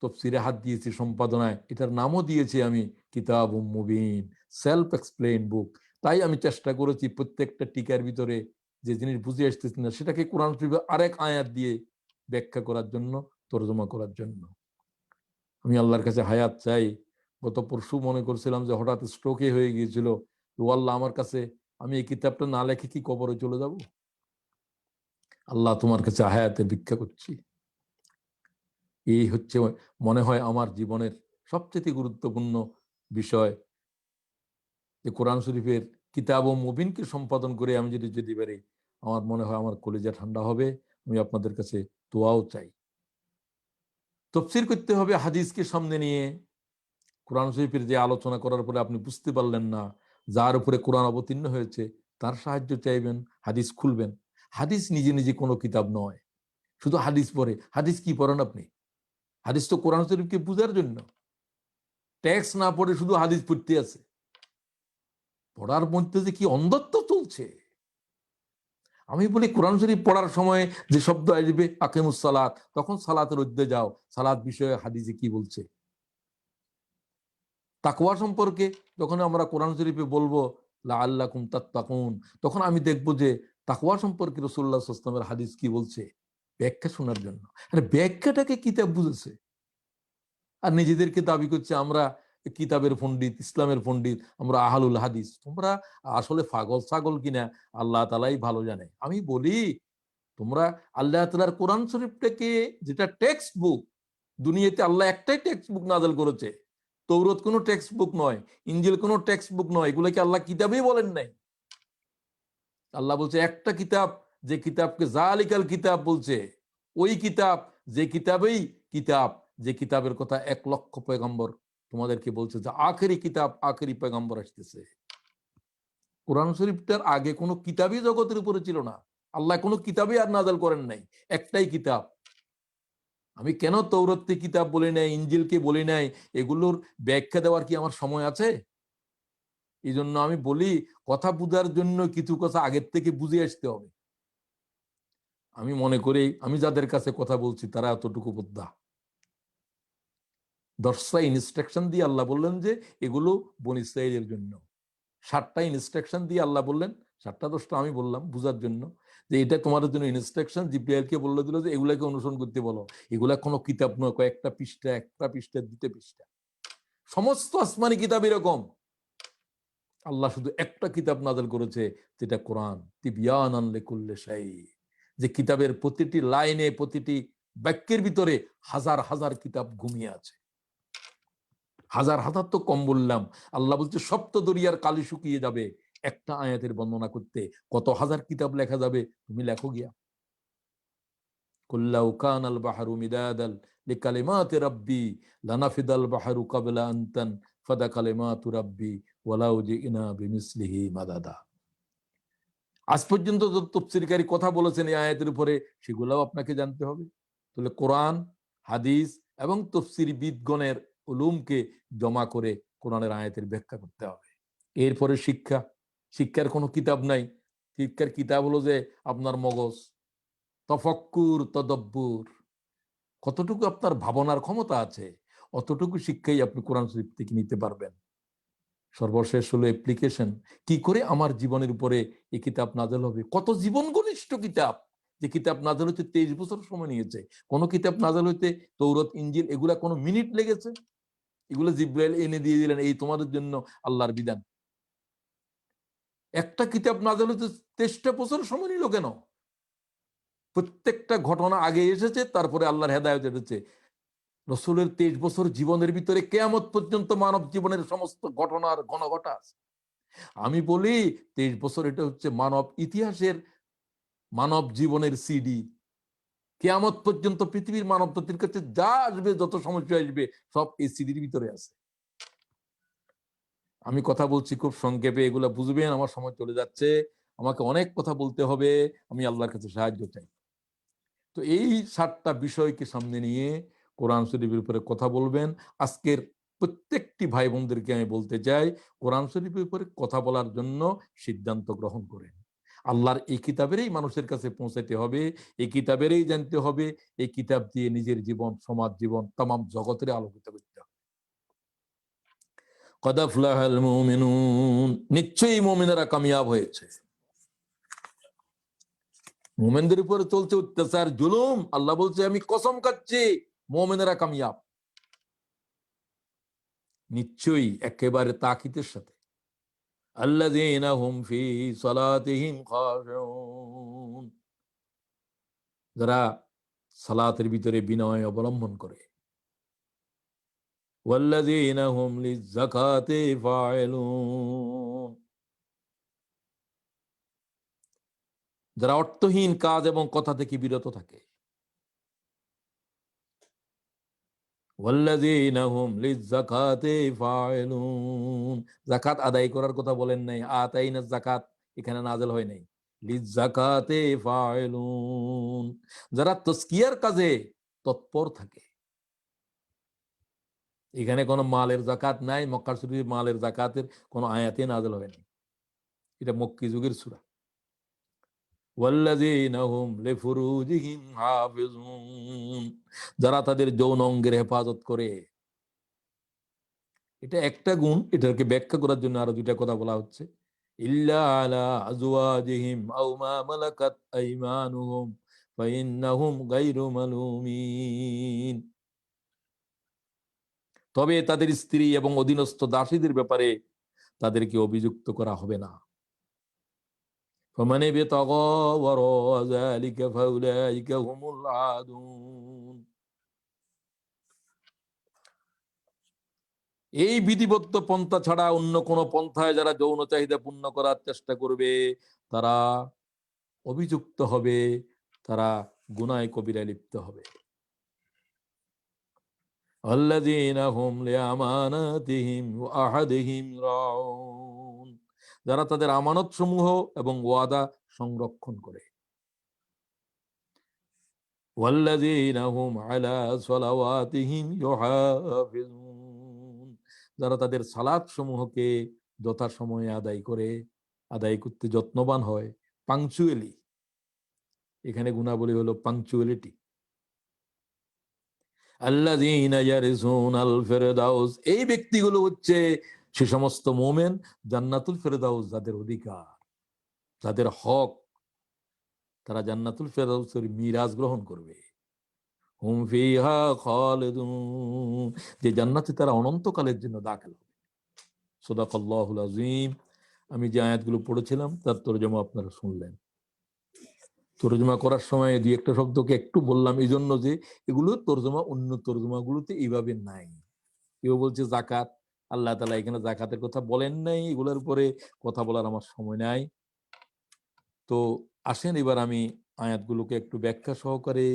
[SPEAKER 1] তফসিরে হাত দিয়েছি সম্পাদনায়, এটার নামও দিয়েছি আমি কিতাবুম মুবিন, সেলফ এক্সপ্লেইন বুক। তাই আমি চেষ্টা করেছি প্রত্যেকটা টিকার ভিতরে যে জিনিস বুঝে আসতেছি না সেটাকে কোরআন শরীফে আরেক আয়াত দিয়ে ব্যাখ্যা করার জন্য, তর্জমা করার জন্য। আমি আল্লাহর কাছে হায়াত চাই। গত পরশু মনে করছিলাম যে হঠাৎ স্ট্রোকে হয়ে গিয়েছিল, ও আল্লাহ আমার কাছে, আমি এই কিতাবটা না লেখে কি কবরে চলে যাব? আল্লাহ তোমার কাছে হায়াতে ভিক্ষা করছি। এই হচ্ছে মনে হয় আমার জীবনের সবচেয়ে গুরুত্বপূর্ণ বিষয়, যে কোরআন শরীফের কিতাব ও মুবিনকে সম্পাদন করে আমি যদি যেতে পারি, আমার মনে হয় আমার কলিজা ঠান্ডা হবে। আমি আপনাদের কাছে দোয়াও চাই। তাফসীর করতে হবে হাদিসকে সামনে নিয়ে। কোরআন শরীফের যে আলোচনা করার পরে আপনি বুঝতে পারলেন না, যার উপরে কোরআন অবতীর্ণ হয়েছে তার সাহায্য চাইবেন, হাদিস খুলবেন। হাদিস নিজে নিজে কোনো কিতাব নয়, শুধু হাদিস পড়ে। হাদিস কি পড়েন আপনি? হাদিস তো কোরআন শরীফকে বুঝার জন্য। টেক্সট না পড়ে শুধু হাদিস পড়তে আছে। পড়ার মধ্যে যে কি অন্ধত্ব চলছে! আমি বলি কোরআন শরীফ পড়ার সময় যে শব্দ আসবে আকিমুস সালাত, তখন সালাতের অধ্যায়ে যাও, সালাত বিষয়ে হাদিসে কি বলছে। তাকওয়া সম্পর্কে যখন আমরা কোরআন শরীফে বলবো লাআল্লাকুম তাত্তাকুন, তখন আমি দেখবো যে তাকওয়া সম্পর্কে রাসূলুল্লাহ সাল্লাল্লাহু আলাইহি ওয়াসাল্লামের হাদিস কি বলছে, ব্যাখ্যা শোনার জন্য। আরে ব্যাখ্যাটাকে কিতাব বুঝেছে, আর নিজেদেরকে দাবি করছে আমরা কিতাবের পণ্ডিত, ইসলামের পণ্ডিত, আমরা আহলুল হাদিস। তোমরা আসলে পাগল ছাগল কিনা আল্লাহ তাআলাই ভালো জানে। আমি বলি, তোমরা আল্লাহ তাআলার কোরআন শরীফটাকে, যেটা টেক্সট বুক, দুনিয়াতে আল্লাহ একটাই টেক্সট বুক নাযিল করেছে। তৌরাত কোনো টেক্সট বুক নয়, ইনজিল কোনো টেক্সট বুক নয়, এগুলোকে আল্লাহ কিতাবই বলেন নাই। আল্লাহ বলছে একটা কিতাব, যে কিতাবকে জালিকাল কিতাব বলছে, ওই কিতাব, যে কিতাবেই কিতাব, যে কিতাবের কথা 1,00,000 পয়গম্বর তোমাদেরকে বলছে যে আখেরি কিতাব, আখেরি পয়গম্বর আসতেছে। কোরআন শরীফটার আগে কোনো কিতাবই জগতের উপরে ছিল না। আল্লাহ কোনো কিতাবই আর নাযিল করেন নাই, একটাই কিতাব। আমি কেন তৌরাতকে কিতাব বলি নাই, ইনজিলকে বলি নাই, এগুলোর ব্যাখ্যা দেওয়ার কি আমার সময় আছে? এই জন্য আমি বলি, কথা বুঝার জন্য কিছু কথা আগের থেকে বুঝে আসতে হবে। আমি মনে করি আমি যাদের কাছে কথা বলছি তারা এতটুকু বোদ্ধা। 10টা ইনস্ট্রাকশন দিয়ে আল্লাহ বললেন যে এগুলো বনী ইসরাইলের জন্য। 7টা ইনস্ট্রাকশন দিয়ে আল্লাহ বললেন, 7টা 10টা আমি বললাম বুঝার জন্য, যে এটা তোমাদের জন্য ইনস্ট্রাকশন। জিব্রাইলকে বলে দিল যে এগুলাকে অনুসরণ করতে বলো। এগুলা কোনো কিতাব নয়, কয়েকটা পৃষ্ঠা, একটা পৃষ্ঠা, 2টা পৃষ্ঠা। সমস্ত আসমানি কিতাব এরকম। আল্লাহ শুধু একটা কিতাব নাযিল করেছে, যেটা কোরআন, তিবয়ানান লিকুল্লি শাই, যে কিতাবের প্রতিটি লাইনে, প্রতিটি বাক্যের ভিতরে হাজার হাজার কিতাব ঘুমিয়ে আছে। হাজার হাজার তো কম বললাম। আল্লাহ বলছে সপ্ত দরিয়ার কালি শুকিয়ে যাবে একটা আয়াতের বর্ণনা করতে, কত হাজার কিতাব লেখা যাবে, তুমি লেখো গিয়া। কুল্লাউ কানাল বাহরু মিদাদাল লিকালিমাতি রাব্বি লানাফিদাল বাহরু ক্বাবলা আন তানফাদা কালিমাতু রাব্বি ওয়ালাউ জিনা বিমিসলিহি মাদাদা। আজ পর্যন্ত যত তাফসীরকারী কথা বলেছেন এই আয়াতের উপরে, সেগুলোও আপনাকে জানতে হবে। তাহলে কোরআন, হাদিস এবং তাফসীরবিদগণের উলুমকে জমা করে কোরআনের আয়াতের ব্যাখ্যা করতে হবে। এরপরে শিক্ষা। শিক্ষার কোনো কিতাব নাই। শিক্ষার কিতাব হলো যে আপনার মগজ, তফক্কুর, তদব্বুর। কতটুকু আপনার ভাবনার ক্ষমতা আছে, অতটুকু শিক্ষাই আপনি কোরআন শরীফ থেকে নিতে পারবেন। সর্বশেষ হলো অ্যাপ্লিকেশন। কি করে আমার জীবনের উপরে এই কিতাব নাযিল হবে? কত জীবন ঘনিষ্ঠ কিতাব, যে কিতাব নাযিল হতে 23 বছর সময় নিয়েছে। কোন কিতাব নাযিল হইতে তৌরাত, ইনজিল এগুলা কোনো মিনিট লেগেছে? এগুলো জিব্রাইল এনে দিয়ে দিলেন, এই তোমাদের জন্য আল্লাহর বিধান। একটা কিতাব নাযিল হতে 23টা বছর সময় নিল কেন? প্রত্যেকটা ঘটনা আগে এসেছে, তারপরে আল্লাহর হেদায়েত এসেছে। রাসূলের 23 বছর জীবনের ভিতরে কিয়ামত পর্যন্ত মানব জীবনের সমস্ত ঘটনার ঘনঘটা আছে। আমি বলি 23 বছর এটা হচ্ছে মানব ইতিহাসের, মানব জীবনের সিডি। কিয়ামত পর্যন্ত পৃথিবীর মানব জাতির কাছে যা আসবে, যত সমস্যা আসবে, সব এই সিডির ভিতরে আছে। আমি কথা বলছি খুব সংক্ষেপে, এগুলা বুঝবেন, আমার সময় চলে যাচ্ছে, আমাকে অনেক কথা বলতে হবে, আমি আল্লাহর কাছে সাহায্য চাই। তো এই 7টা বিষয়কে সামনে নিয়ে কোরআন শরীফের উপরে কথা বলবেন। আজকের প্রত্যেকটি ভাই বোনদেরকে আমি বলতে চাই, কোরআন শরীফের উপরে কথা বলার জন্য সিদ্ধান্ত গ্রহণ করেন। আল্লাহর এই কিতাবেরই মানুষের কাছে পৌঁছাতে হবে, এই কিতাবেরই জানতে হবে, এই কিতাব দিয়ে নিজের জীবন, সমাজ জীবন, তামাম জগতের আলোকিত করতে হবে। কদ আফলাহাল মুমিনুন, নিশ্চয়ই মুমিনেরা কামিয়াব হয়েছে। মুমিনদের উপরে চলছে অত্যাচার, জুলুম, আল্লাহ বলছে আমি কসম খাচ্ছি মুমিনেরা কামিয়াব। নিশ্চয়ই, একেবারে তাকিদের সাথে। আল্লাযীনা হুম ফি সালাতিহিম খাশিউন, যারা সালাতের ভিতরে বিনয় অবলম্বন করে। ওয়াল্লাযীনা হুম লিয-যাকাতি ফাইলুন, যারা অর্থহীন কাজ এবং কথা থেকে বিরত থাকে। ওয়াল্লাযীনা হুম লিয-যাকাতি ফাইলুন, যাকাত আদায় করার কথা বলেন নাই, আতাইনা যাকাত এখানে নাযিল হয় নাই। লিয-যাকাতি ফাইলুন, যারা তাজকিয়ার কাজে তৎপর থাকে। এখানে কোনো মালের যাকাত নাই, মক্কা শরীফে মালের যাকাতের কোনো আয়াতে নাযিল হয়নি। এটা মক্কি যুগের সূরা। ওয়াল্লাযীনা হুম লিফুরুজিহিম হাফিজুন, যারা তাদের যৌন অঙ্গের হেফাজত করে। এটা একটা গুণ, এটাকে ব্যাখ্যা করার জন্য আরো দুইটা কথা বলা হচ্ছে। ইল্লা আলা আজওয়াজিহিম আও মা মালাকাত আইমানুহুম ফাইন্নাহুম গায়রু মালুমিন, তবে তাদের স্ত্রী এবং অধীনস্থ দাসীদের ব্যাপারে তাদেরকে অভিযুক্ত করা হবে না। ফামান ইবতাগা ওয়ারা যালিকা ফাউলাইকা হুমুল আদুন, এই বিধিবদ্ধ পন্থা ছাড়া অন্য কোন পন্থায় যারা যৌন চাহিদা পূর্ণ করার চেষ্টা করবে তারা অভিযুক্ত হবে, তারা গুনায় কবিরায় লিপ্ত হবে। আল্লাযীনা হুম লিআমানাতিহিম ওয়া আহাদিহিম রাউন, যারা তাদের আমানত সমূহ এবং ওয়াদা সংরক্ষণ করে। ওয়াল্লাযীনা হুম আলা সালাওয়াতিহিম ইউহাফিজুন, যারা তাদের সালাত সমূহকে যথাসময়ে আদায় করে, আদায় করতে যত্নবান হয়, পাংচুয়ালি। এখানে গুণাবলী হলো পাংচুয়ালিটি। আল্লাযীনা ইয়ারিসুনাল ফিরদাউস, এই ব্যক্তিগুলো হচ্ছে সে সমস্ত মুমিন জান্নাতুল ফিরদাউস যাদের অধিকার, যাদের হক, তারা জান্নাতুল ফিরদাউসের মিরাজ গ্রহণ করবে। হুম ফিহা খালিদুন, যে জান্নাতে তারা অনন্তকালের জন্য দাখিল হবে। সাদাকাল্লাহুল আযীম। আমি যে আয়াতগুলো পড়েছিলাম তার তরজমা আপনারা শুনলেন। তরজমা করার সময় দুই একটা শব্দকে একটু বললাম এই জন্য যে এগুলো তরজমা অন্য তরজমাগুলোতে এইভাবে নাই। কেউ বলছে যাকাত, আল্লাহ তাআলা এখানে যাকাতের কথা বলেন নাই, এগুলোর উপরে কথা বলার আমার সময় নাই। তো আসেন এবার আমি আয়াতগুলোকে একটু ব্যাখ্যা সহকারে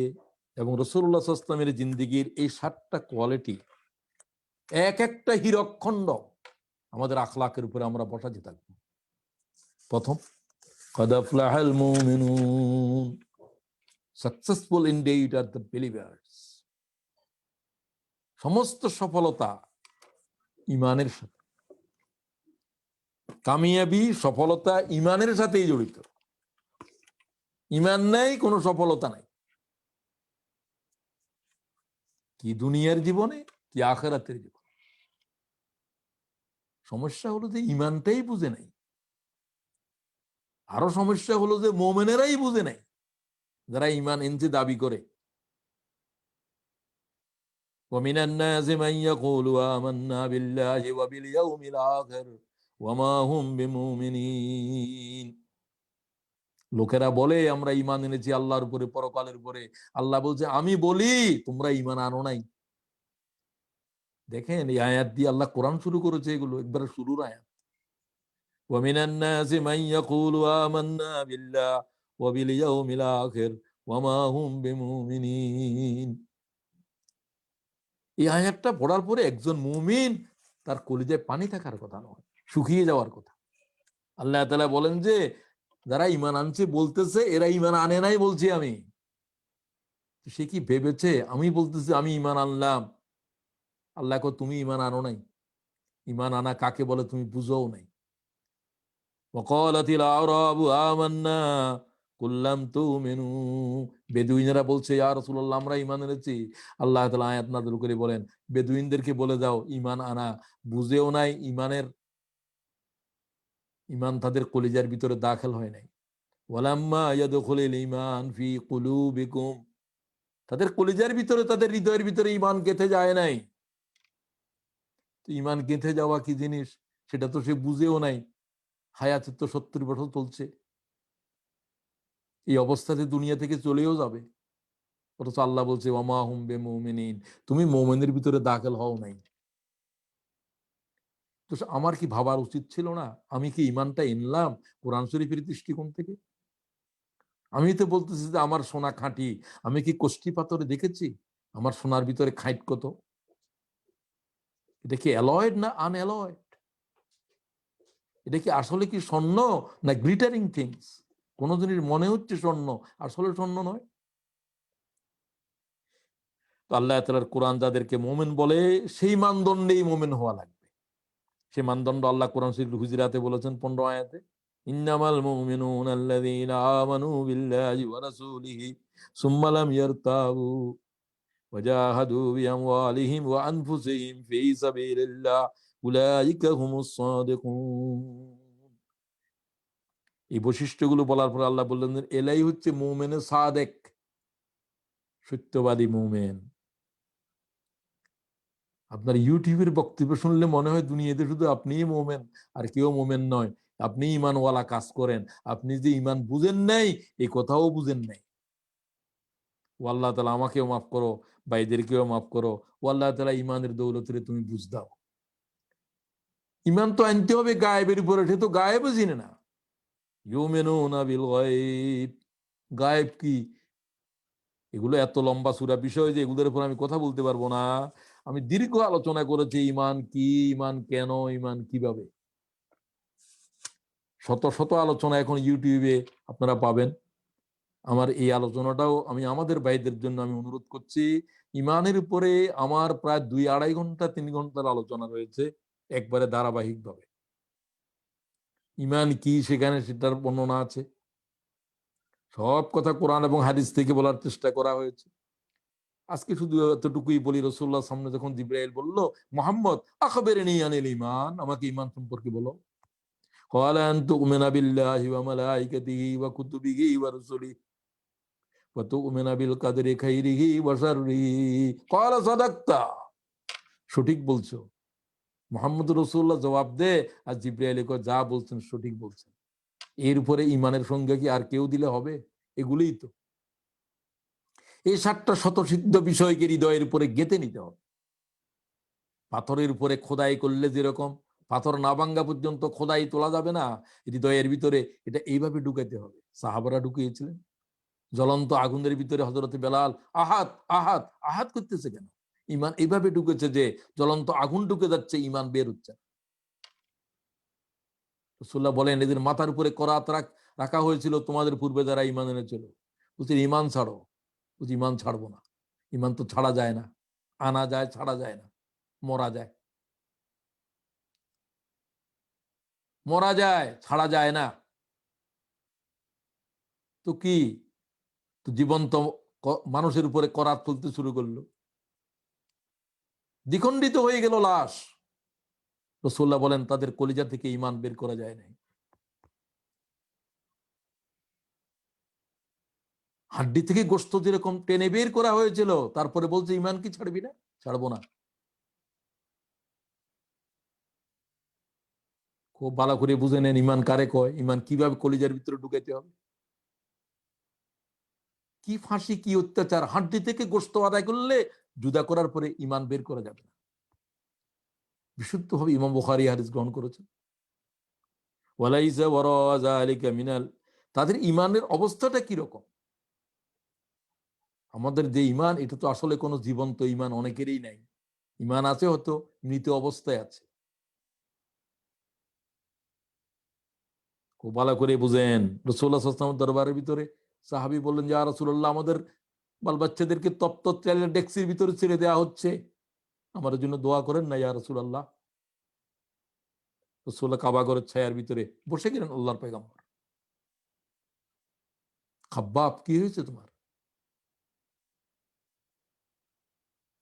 [SPEAKER 1] এবং রাসূলুল্লাহ সাল্লাল্লাহু আলাইহি ওয়াসাল্লামের জিন্দেগীর এই ৭টা কোয়ালিটি, এক একটা হীরকখণ্ড আমাদের আখলাকের উপরে আমরা বসাতে থাকবো। প্রথম, قد أفلح المؤمنون, successful indeed are the believers. সমস্ত সফলতা ঈমানের সাথে, কামিয়াবি সফলতা ঈমানের সাথেই জড়িত। ঈমান নাই, কোনো সফলতা নাই, কি দুনিয়ার জীবনে কি আখিরাতের জীবনে। সমস্যা হলো যে ঈমানটাই বুঝে নাই। আরো সমস্যা হলো যে মুমিনেরাই বুঝে নাই, যারা ঈমান এনছে দাবি করে। ومن الناس من يقول آمنا بالله وباليوم الآخر وما هم بمؤمنين, লোকেরা বলে আমরা ঈমান এনেছি আল্লাহর উপরে, পরকালের উপরে। আল্লাহ বলছে আমি বলি তোমরা ঈমান আনো নাই। দেখেন এই আয়াত দিয়ে আল্লাহ কোরআন শুরু করেছে, এগুলো একবারে শুরুর আয়াত। ومن الناس من يقول آمنا بالله وباليوم الآخر وما هم بمؤمنين। এই আয়াতটা পড়ার পরে একজন মুমিন তার কলিজায় পানি থাকার কথা নয়, শুকিয়ে যাওয়ার কথা। আল্লাহ তাআলা বলেন যে যারা ঈমান আনছে বলতেছে এরা ঈমান আনে নাই বলছি আমি। সে কি ভেবেছে আমি বলতেছি আমি ঈমান আনলাম, আল্লাহ কয় তুমি ঈমান আনো নাই। ঈমান আনা কাকে বলে তুমি বুঝোও নাই। ওয়াকালাতিল আরাবু আমান্না কুল লাম তুমিনু, বেদুইনেরা বলছে ইয়া রাসূলুল্লাহ আমরা ঈমান এনেছি। আল্লাহ তাআলা আয়াত নাযিল করে বলেন বেদুইনদেরকে বলে দাও ঈমান আনা বুঝেও নাই, ঈমান তাদের কলিজার ভিতরে দাখিল হয় নাই। ওয়ালাম্মা ইয়াদখুলুল ঈমান ফি কুলুবিকুম, তাদের কলিজার ভিতরে তাদের হৃদয়ের ভিতরে ঈমান গেঁথে যায় নাই। তো ঈমান গেঁথে যাওয়া কি জিনিস সেটা তো সে বুঝেও নাই। হায়াতে তো 70 বছর চলছে, এই অবস্থাতে দুনিয়া থেকে চলেও যাবে। অথচ আল্লাহ বলছে ওয়ামা হুম বিমুমিনিন, তুমি মুমিনের ভিতরে দাখিল হও নাই। তো আমার কি ভাবার উচিত ছিল না আমি কি ঈমানটা এনলাম কোরআন শরীফের দৃষ্টিকোণ থেকে? আমি তো বলতেছি যে আমার সোনা খাঁটি, আমি কি কষ্টি পাথরে দেখেছি আমার সোনার ভিতরে খাঁট কত? এটা কি অ্যালয়েড না আনঅ্যালয়েড? এটা কি আসলে কি স্বর্ণ না গ্লিটারিং থিংস? কোন জিনিস মনে হচ্ছে স্বর্ণ, আসলে স্বর্ণ নয়। তো আল্লাহ তাআলার কোরআন যাদেরকে মুমিন বলে সেই মানদণ্ডেই মুমিন হওয়া লাগবে। সেই মানদণ্ড আল্লাহ কোরআন শরীফ হুজুরাতে বলেছেন 15 আয়াতে, ইন্নামাল মুমিনুনা আল্লাযীনা আমানু বিল্লাহি ওয়া রাসূলিহি সুম্মা লাম ইয়ারতাবু ওয়াজাহাদু বিআমওয়ালিহিম ওয়া আনফুসিহিম ফি সাবিলিল্লাহ উলাইকা হুমুস সাদিকুন। এই বৈশিষ্ট্যগুলো বলার পর আল্লাহ বললেন এলাই হচ্ছে মুমিনে সাদেক, সত্যবাদী মুমিন। আপনার ইউটিউবের বক্তব্য শুনলে মনে হয় দুনিয়াতে শুধু আপনিই মোমেন আর কেউ মোমেন নয়। আপনি ইমানওয়ালা কাজ করেন, আপনি যে ইমান বুঝেন নাই এই কথাও বুঝেন নাই। ও আল্লাহ তাআলা আমাকেও মাফ করো, ভাইদেরকেও মাফ করো। ও আল্লাহ তাআলা ইমানের দৌলতে তুমি বুঝ দাও। ইমান তো আনতে হবে গায়েবের উপরে, সে তো গায়েবও চিনে না। ইউমিনুনা বিল গায়ব, গায়েব কি? এগুলো এত লম্বা সূরা বিষয় যে এগুলোর উপর আমি কথা বলতে পারবো না। আমি দীর্ঘ আলোচনা করেছি ঈমান কি, ঈমান কেন, ঈমান কিভাবে। শত শত আলোচনা এখন ইউটিউবে আপনারা পাবেন। আমার এই আলোচনাটাও আমি আমাদের ভাইদের জন্য আমি অনুরোধ করছি। ঈমানের উপরে আমার প্রায় 2-2.5 ঘন্টা 3 ঘন্টার আলোচনা রয়েছে একবারে ধারাবাহিকভাবে। ঈমান কি সেখানে সেটার বর্ণনা আছে। সব কথা কোরআন এবং হাদিস থেকে বলার চেষ্টা করা হয়েছে। আজকে শুধু এতটুকুই বলি, রাসূলুল্লাহর সামনে যখন জিবরাইল বলল মুহাম্মদ আখবিরনি আনিল ঈমান, আমাকে ঈমান সম্পর্কে বলো। ক্বালা আন তু'মিনা বিল্লাহি ওয়া মালাইকাতিহি ওয়া কুতুবিহি ওয়া রুসুলিহি ওয়া তু'মিনা বিল কদরি খাইরিহি ওয়া শাররিহি। ক্বালা সাদাকতা, সঠিক বলছো। মুহাম্মদ রাসূলুল্লাহ জবাব দে আর জিবরাইল কয় যা বলছেন সঠিক বলছেন। এর উপরে ঈমানের সংজ্ঞা কি আর কেউ দিলে হবে? এগুলোই তো। এই 7টা শতসিদ্ধ বিষয়কে হৃদয়ের উপরে গেঁথে নিতে হবে। পাথরের উপরে খোদাই করলে যেরকম পাথর না ভাঙ্গা পর্যন্ত খোদাই তোলা যাবে না, হৃদয়ের ভিতরে এটা এইভাবে ঢুকাইতে হবে। সাহাবারা ঢুকিয়েছিলেন জ্বলন্ত আগুনের ভিতরে। হযরত বেলাল আহাত আহাত আহাত করতেছে কেন? ঈমান এইভাবে ঢুকেছে যে জ্বলন্ত আগুন ঢুকে যাচ্ছে, ঈমান বের হচ্ছে না। রাসূলুল্লাহ বলেন এদের মাথার উপরে করাত রাখা হয়েছিল তোমাদের পূর্বে যারা ঈমান এনেছিল। বলছে ঈমান ছাড়ো। বলছে ঈমান ছাড়বো না। ঈমান তো ছাড়া যায় না, আনা যায় ছাড়া যায় না, মরা যায়। মরা যায় ছাড়া যায় না। তো কি? তো জীবন্ত মানুষের উপরে করাত তুলতে শুরু করলো, দ্বিখণ্ডিত হয়ে গেল লাশ। রাসূলুল্লাহ বলেন তাদের কলিজা থেকে ঈমান বের করা যায় নাই। হাড্ডি থেকে গোশত যেরকম টেনে বের করা হয়েছিল, তারপরে বলছে ঈমান কি ছাড়বি না? ছাড়বো না। খুব ভালো করে বুঝে নেন ঈমান কারে কয়, ঈমান কিভাবে কলিজার ভিতরে ঢুকাইতে হবে। কি ফাঁসি, কি অত্যাচার! হাড্ডি থেকে গোশত আদায় করলে জুদা করার পরে ঈমান বের করা যাবে না। বিশুদ্ধভাবে ইমাম বুখারী হাদিস গ্রহণ করেছেন। ওয়ালাইসা ওয়ারা যালিকা মিনাল, তাদের ঈমানের অবস্থাটা কি রকম? আমাদের যে ঈমান এটা তো আসলে কোনো জীবন্ত ঈমান অনেকেরই নাই। ঈমান আছে হয়তো মৃত অবস্থায় আছে। খুব ভালো করে বুঝেন। রাসূলুল্লাহ সাল্লাল্লাহু আলাইহি ওয়াসাল্লাম দরবারের ভিতরে সাহাবী বললেন ইয়া রাসূলুল্লাহ আমাদের বাল বাচ্চাদেরকে তপ্ত তেলের ডেকচির ভিতরে ছেড়ে দেওয়া হচ্ছে, আমাদের জন্য দোয়া করেন না ইয়া রাসূলুল্লাহ। রাসূলুল্লাহ কাবা ঘরের ছায়ার ভিতরে বসে গেলেন আল্লাহর পয়গম্বর। খাব্বাব, কি হয়েছে তোমার?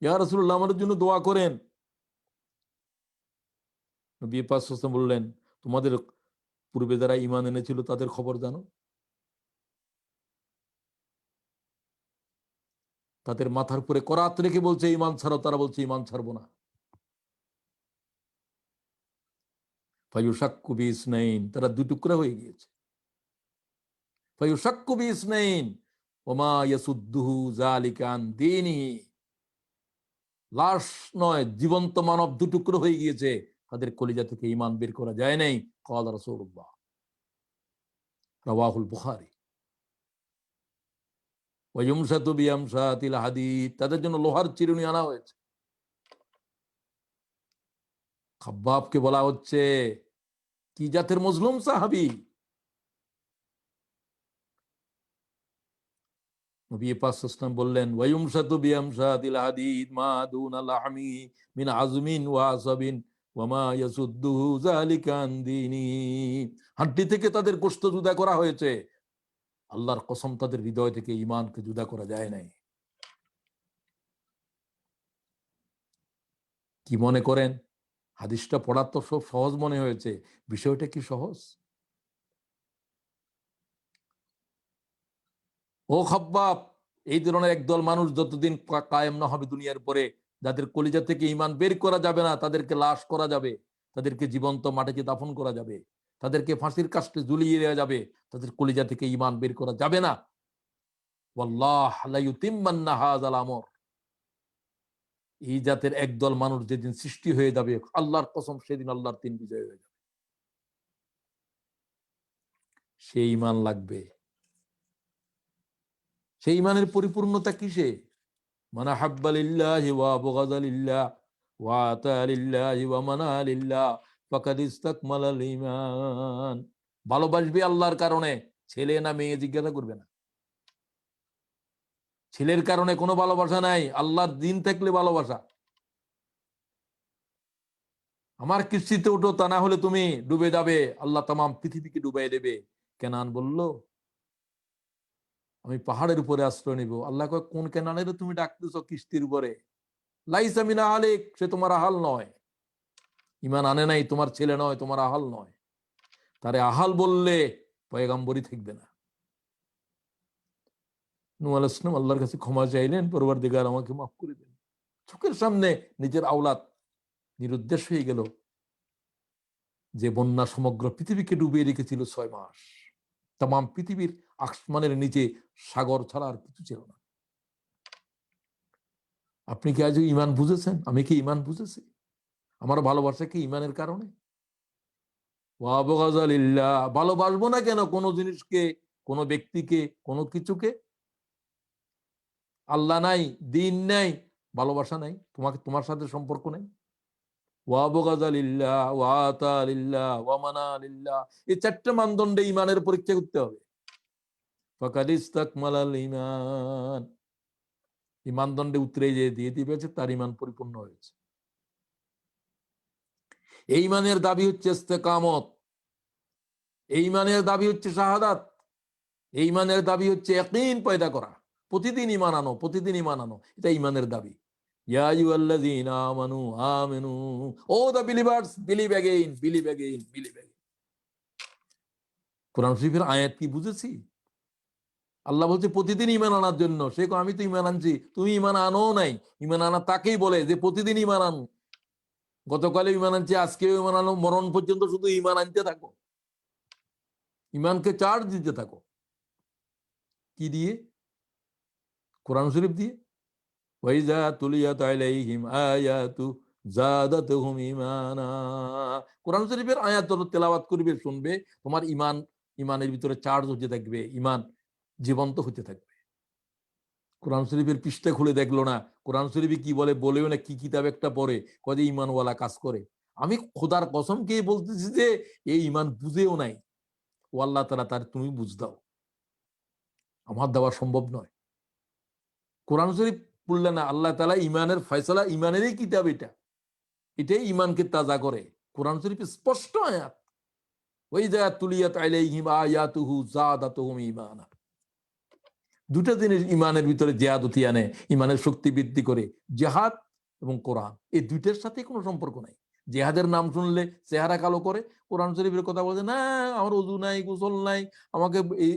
[SPEAKER 1] ইয়া রাসূলুল্লাহ, আমাদের জন্য দোয়া করেন। নবী পাক সাল্লাল্লাহু আলাইহি ওয়াসাল্লাম বললেন, তোমাদের পূর্বে যারা ঈমান এনেছিল তাদের খবর জানো? তাদের মাথার উপরে করাত রেখে বলছে ঈমান ছাড়ো, তারা বলছে ঈমান ছাড়বো না। ফায়ুশাক্কু বিইসনাইন, তারা দুই টুকরা হয়ে গিয়েছে। ফায়ুশাক্কু বিইসনাইন ওমা ইয়াসুদ্দুহু যালিকা আন দীনিহি, লাশ নয় জীবন্ত মানব দু টুকরো হয়ে গিয়েছে, তাদের কলিজা থেকে ঈমান বের করা যায় নাই। ক্বালা রাসূলুল্লাহ, রাওয়াহুল বুখারী। ওয়া ইউমশাতু বিআমশাতিল হাদীদ, তাদের জন্য লোহার চিরুনি আনা হয়েছে। খাব্বাবকে বলা হচ্ছে কি জাতের মজলুম সাহাবী। নবী পাক সাল্লাল্লাহু আলাইহি ওয়াসাল্লাম বললেন, ওয়া ইউমশাতু বিআমশাতিল হাদীদ মা দুনা লাহমি মিন আযমিন ওয়া আসাবিন ওয়া মা ইয়াসুদ্দুহু যালিকা আন দীনি, হাড্ডি থেকে তাদের গোশত জুদা করা হয়েছে, আল্লাহর কসম তাদের হৃদয় থেকে ঈমানকে জুদা করা যায় নাই। কি মনে করেন হাদিসটা পড়ার তো সব সহজ মনে হয়েছে, বিষয়টা কি সহজ? ও খাব্বাব, এই ধরনের একদল মানুষ যতদিন কায়েম না হবে দুনিয়ার পরে, যাদের কলিজা থেকে ঈমান বের করা যাবে না, তাদেরকে লাশ করা যাবে, তাদেরকে জীবন্ত মাটিতে দাফন করা যাবে, তাদেরকে ফাঁসির কাস্টে ঝুলিয়ে দেওয়া যাবে, তাদের কলিজা থেকে ঈমান বের করা যাবে না। ওয়াল্লাহ লা ইউতিম্মান্না হাযাল আমর, এই জাতের একদল মানুষ যেদিন সৃষ্টি হয়ে যাবে, আল্লাহর কসম সেদিন আল্লাহর দিন বিজয় হয়ে যাবে। সেই ঈমান লাগবে। সেই ঈমানের পরিপূর্ণতা কিসে? মানা হাব্বা লিল্লাহি ওয়া আবগাযা লিল্লাহ ওয়া আতা লিল্লাহি ওয়া মানা লিল্লাহ ফাকাদ ইসতাকমালাল ঈমান। ভালোবাসবে আল্লাহর কারণে, ছেলে না মেয়ে জিজ্ঞাসা করবে না। ছেলের কারণে কোনো ভালোবাসা নাই, আল্লাহর দিন থাকলে ভালোবাসা। আমার কিস্তিতে উঠো, তা না হলে তুমি ডুবে যাবে, আল্লাহ তামাম পৃথিবীকে ডুবাই দেবে। কেনান বলল, আমি পাহাড়ের উপরে আশ্রয় নিব। আল্লাহ কয়, কোন কেনানের তুমি ডাকতেছ কিস্তির উপরে? লাইসা মিনা আলিক, সে তোমার আহাল নয়। ঈমান আনে নাই, তোমার ছেলে নয়, তোমার আহাল নয়। তারে আহাল বললে পয়গাম্বরই থাকবে না। নূহ আলাইহিস সালাম আল্লাহর কাছে ক্ষমা চাইলেন, পরওয়ারদিগার আমাকে মাফ করে দেন। চোখের সামনে নিজের আওলাদ নিরুদ্দেশ হয়ে গেল। যে বন্যা সমগ্র পৃথিবীকে ডুবিয়ে রেখেছিল 6 মাস, তাম পৃথিবীর আসমানের নিচে সাগর ছাড়া আর কিছু ছিল না। আপনি কি আজ ঈমান বুঝেছেন? আমি কি ঈমান বুঝেছি? আমার ভালোবাসা কি ঈমানের কারণে? ওয়া আবগাযা লিল্লাহ, ভালোবাসবো না কেন কোনো জিনিসকে, কোনো ব্যক্তিকে, কোনো কিছুকে? আল্লাহ নাই, দিন নাই, ভালোবাসা নাই, তোমাকে তোমার সাথে সম্পর্ক নাই। ওয়া আবগাযা লিল্লাহ ওয়া আতা লিল্লাহ ওয়া মানা লিল্লাহ, এই 4টে মানদণ্ডে ঈমানের পরীক্ষা করতে হবে। ফাকাদ ইসতাকমালাল ঈমান, এই মানদণ্ডে উতরে যে দিয়ে দিয়েছে তার ঈমান পরিপূর্ণ হয়েছে। এই ঈমানের দাবি হচ্ছে ইস্তেকামত, এই ঈমানের দাবি হচ্ছে শাহাদাত, এই ঈমানের দাবি হচ্ছে ইয়াকিন পয়দা করা। প্রতিদিন ঈমান আনো, প্রতিদিন ঈমান আনো, এটা ঈমানের দাবি। ইয়া আইয়ুহাল্লাযীনা আমানু আমিনু, O the believers, believe again, believe again, believe again. Quran শরীফের আয়াত কি বুঝেছি? আল্লাহ বলছে প্রতিদিন ঈমান আনার জন্য। সে কয়, আমি তো ঈমান আনছি। তুমি ঈমান আনো নাই। ঈমান আনা তাকেই বলে যে প্রতিদিন ঈমান আনো। গতকালে ঈমান আনছি, আজকেও ঈমান আনো, মরণ পর্যন্ত শুধু ঈমান আনতে থাকো, ঈমানকে চার্জ দিতে থাকো। কি দিয়ে? কোরআন শরীফ দিয়ে। ওয়াইজা তুলিয়াত আলাইহিম আয়াতু যাদাতুহুম ঈমানা, কোরআন শরীফের আয়াত যত তেলাওয়াত করবে, শুনবে, তোমার ঈমান, ঈমানের ভিতরে চার্জ হতে থাকবে, ঈমান জীবন্ত হতে থাকবে। কোরআন শরীফের পৃষ্ঠা খুলে দেখলো না, কোরআন শরীফে কি বলে, বলেও না, কি কিতাব একটা পড়ে, কদে ঈমানওয়ালা কাজ করে। আমি খোদার কসম কে বলতেছি যে এই ঈমান বুঝেও নাই। ও আল্লাহ তাআলা, তার তুমি বুঝ দাও, আমার দেওয়া সম্ভব নয়। কোরআন শরীফ পড়লে না, আল্লাহ তাআলা ঈমানের ফয়সালা, ঈমানেরই কিতাব এটা, এটাই ঈমানকে তাজা করে। কোরআন শরীফে স্পষ্ট আয়াত, ওয়াইযা তুলিয়াত আলাইহিম আয়াতুহু যাদাতুহুম ঈমানা। দুটো জিনিস ইমানের ভিতরে জিয়াদতি আনে, ইমানের শক্তি বৃদ্ধি করে, জিহাদ এবং কোরআন। এই দুইটার সাথে কোনো সম্পর্ক নাই। জিহাদের নাম শুনলে চেহারা কালো করে, কোরআন শরীফের কথা বলছে না আমার ওযু নাই, গোসল নাই, আমাকে এই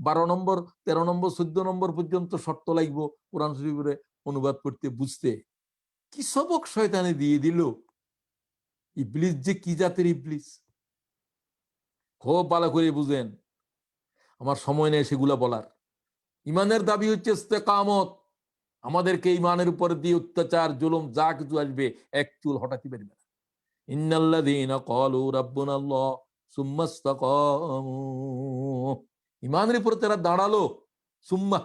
[SPEAKER 1] 12 নম্বর 13 নম্বর 14 নম্বর পর্যন্ত শর্ত লাগবো কোরআন শরীফের অনুবাদ করতে বুঝতে। কি সবক শয়তানে দিয়ে দিল! ইবলিস যে কি জাতের ইবলিস, খুব ভালো করে বুঝেন। আমার সময় নেই সেগুলা বলার। ইমানের দাবি হচ্ছে ইস্তেকামত। আমাদেরকে ইমানের উপর দিয়ে অত্যাচার, জুলুম যা কিছু আসবে এক চুল হটাতে পারবে না। ইন্নাল্লাযীনা ক্বালু রাব্বুনাল্লাহ সুম্মা ইসতাকামু, ইমানের উপরে তারা দাঁড়ালো। সুম্মা,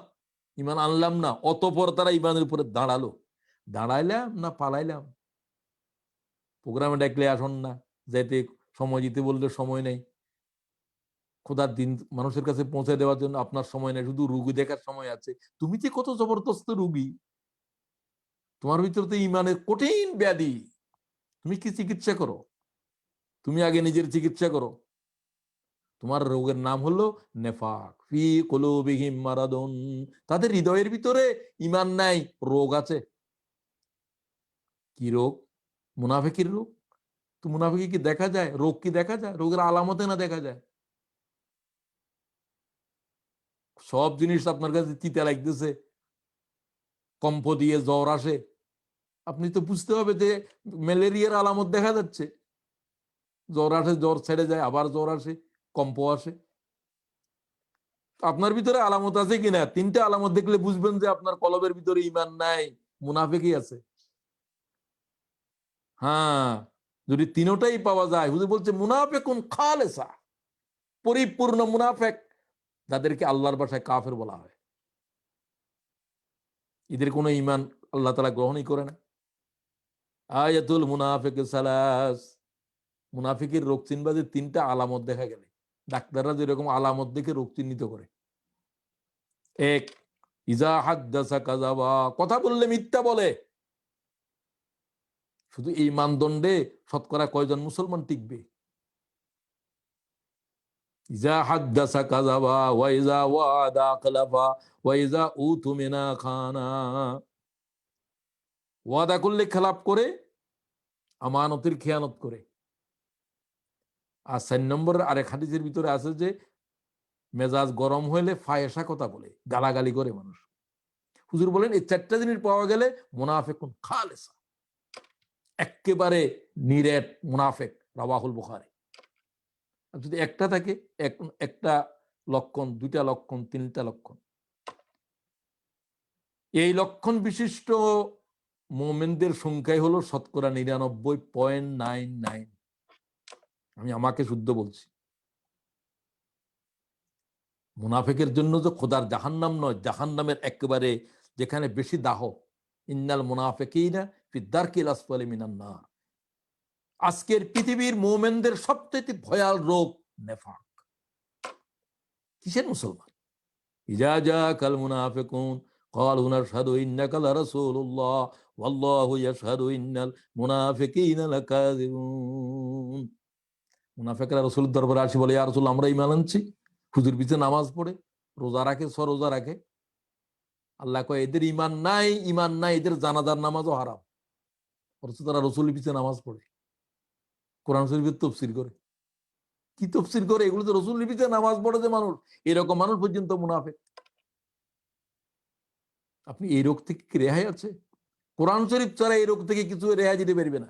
[SPEAKER 1] ইমান আনলাম না, অতঃপর তারা ইমানের উপরে দাঁড়ালো। দাঁড়াইলাম না পালাইলাম? প্রোগ্রামে ডাকলে আসুন না, যাইতে সময় দিতে বললে সময় নেই। খোদার দিন মানুষের কাছে পৌঁছে দেওয়ার জন্য আপনার সময় নেই, শুধু রুগী দেখার সময় আছে। তুমি যে কত জবরদস্ত রুগী, তোমার ভিতরে তো ইমানের কঠিন ব্যাধি। তুমি কি চিকিৎসা করো? তুমি আগে নিজের চিকিৎসা করো। তোমার রোগের নাম হলো নেফাক, ফি কুলুবিহিম মারাদুন, তাদের হৃদয়ের ভিতরে ইমান নাই, রোগ আছে। কি রোগ? মুনাফিকের রোগ। তো মুনাফিকি কি দেখা যায়? রোগ কি দেখা যায়? রোগের আলামতে না দেখা যায়? সব জিনিস আপনার কাছে তিতা লাগতেছে, কম্প দিয়ে জ্বর আসে, আপনি তো বুঝতে হবে যে ম্যালেরিয়ার আলামত দেখা যাচ্ছে। জ্বর আসে, জ্বর ছেড়ে যায়, আবার জ্বর আসে, কম্প আসে। আপনার ভিতরে আলামত আছে কিনা? 3টা আলামত দেখলে বুঝবেন যে আপনার কলবের ভিতরে ইমান নাই, মুনাফিকই আছে। হ্যাঁ, যদি 3টাই পাওয়া যায়, হুজুর বলছে মুনাফিকুন খালেসা, পরিপূর্ণ মুনাফিক, যাদেরকে আল্লাহর ভাষায় কাফের বলা হয়। এদের কোনো ইমান আল্লাহ তাআলা গ্রহণই করে না। আয়াতুল মুনাফিক সালাস, মুনাফিকের রোগ চিনবা যে 3টা আলামত দেখা গেলে। ডাক্তাররা যেরকম আলামত দেখে রোগ চিহ্নিত করে। এক, ইজা হাদ্দাসা কাযাবা, কথা বললে মিথ্যা বলে। শুধু এই মানদণ্ডে শতকরা কয়জন মুসলমান টিকবে? ইজা হাদ্দাসা কাযাবা ওয়া ইজা ওয়াদা আখলাফা ওয়া ইজা উতুমিনা খানা, ওয়াদা করলে খেলাপ করে, আমানতের খেয়ানত করে। আর 4 নম্বরের আরেক হাদিসের ভিতরে আছে যে মেজাজ গরম হইলে ফায়েসা কথা বলে, গালাগালি করে মানুষ। হুজুর বলেন এই 4টা জিনিস পাওয়া গেলে মুনাফিকুন খালেসা, একেবারে নিরেট মুনাফিক। রাওয়াহুল বুখারী। আর যদি একটা থাকে, একটা লক্ষণ, 2টা লক্ষণ, 3টা লক্ষণ, এই লক্ষণ বিশিষ্ট মুমিনদের সংখ্যাই হলো শতকরা 99.99। আমি আমাকে শুদ্ধ বলছি। মুনাফিকের জন্য যে খোদার জাহান্নাম নয়, জাহান্নামের একেবারে যেখানে বেশি দাহ, ইন্নাল মুনাফিকিনা ফি দারকিল আসফালি মিনান নার। আজকের পৃথিবীর মুমিনদের সবচেয়ে ভয়াল রোগ নেফাক। কিসের মুসলমান? ইজা জাকাল মুনাফিকুন ক্বালু নাশহাদু ইন্নাকা লারাসূলুল্লাহ ওয়াল্লাহু ইয়াশহাদু ইন্নাল মুনাফিকিনা লাকাযিবুন। মুনাফিকরা রাসূলের দরবারে আসি বলে, ইয়া রাসূল আমরা ঈমান আনছি, হুজুর পিছে নামাজ পড়ে, রোজা রাখে, রোজা রাখে। আল্লাহ কয় এদের ঈমান নাই, ঈমান নাই, এদের জানাজার নামাজও হারাম। অথচ তারা রাসূলের পিছে নামাজ পড়ে, কোরআন শরীফের তাফসীর করে। কি তাফসীর করে? এগুলো তো রাসূলের পিছে নামাজ পড়ে যে মানুষ, এরকম মানুষ পর্যন্ত মুনাফিক। আপনি এই রোগ থেকে কি রেহাই আছে? কোরআন শরীফ ছাড়া এই রোগ থেকে কিছু রেহাই দিতে পারবে না।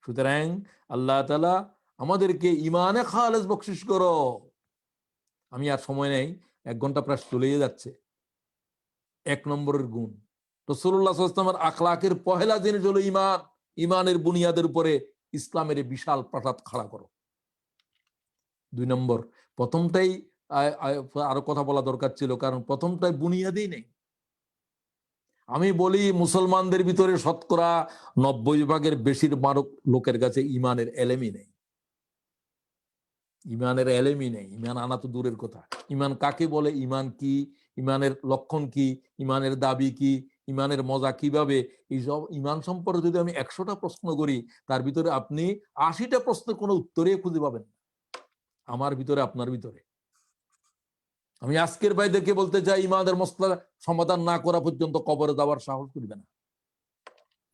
[SPEAKER 1] সুতরাং আল্লাহ তাআলা আমাদেরকে ইমানে খালেস বকশিশ করো। আমি আর সময় নেই, 1 ঘন্টা প্রায় চলেই যাচ্ছে। 1 নম্বরের গুণ, রাসূলুল্লাহ সাল্লাল্লাহু আলাইহি ওয়াসাল্লামের আখলাকের পহেলা জিনিস হলো ইমান। ইমানের বুনিয়াদের উপরে ইসলামের বিশাল প্রাসাদ খাড়া করো। 2 নম্বর, প্রথমটাই আরো কথা বলা দরকার ছিল, কারণ প্রথমটাই বুনিয়াদই নেই। আমি বলি মুসলমানদের ভিতরে শতকরা 90% বেশিরভাগ লোকের কাছে ইমানের এলেমই নেই। ইমানের এলেমই নেই। ইমান আনা তো দূরের কথা। ইমান কাকে বলে? ইমান কি? ইমানের লক্ষণ কি? ইমানের দাবি কি? ইমানের মজা কিভাবে, এই সব ইমান সম্পর্কে যদি আমি 100টা প্রশ্ন করি, তার ভিতরে আপনি 80টা প্রশ্নের কোনো উত্তরে খুঁজে পাবেন না। আমার ভিতরে, আপনার ভিতরে। আমি আজকের ভাইদেরকে বলতে চাই, ইমানের মসলা সমাধান না করা পর্যন্ত কবরে যাওয়ার সাহস করবে না।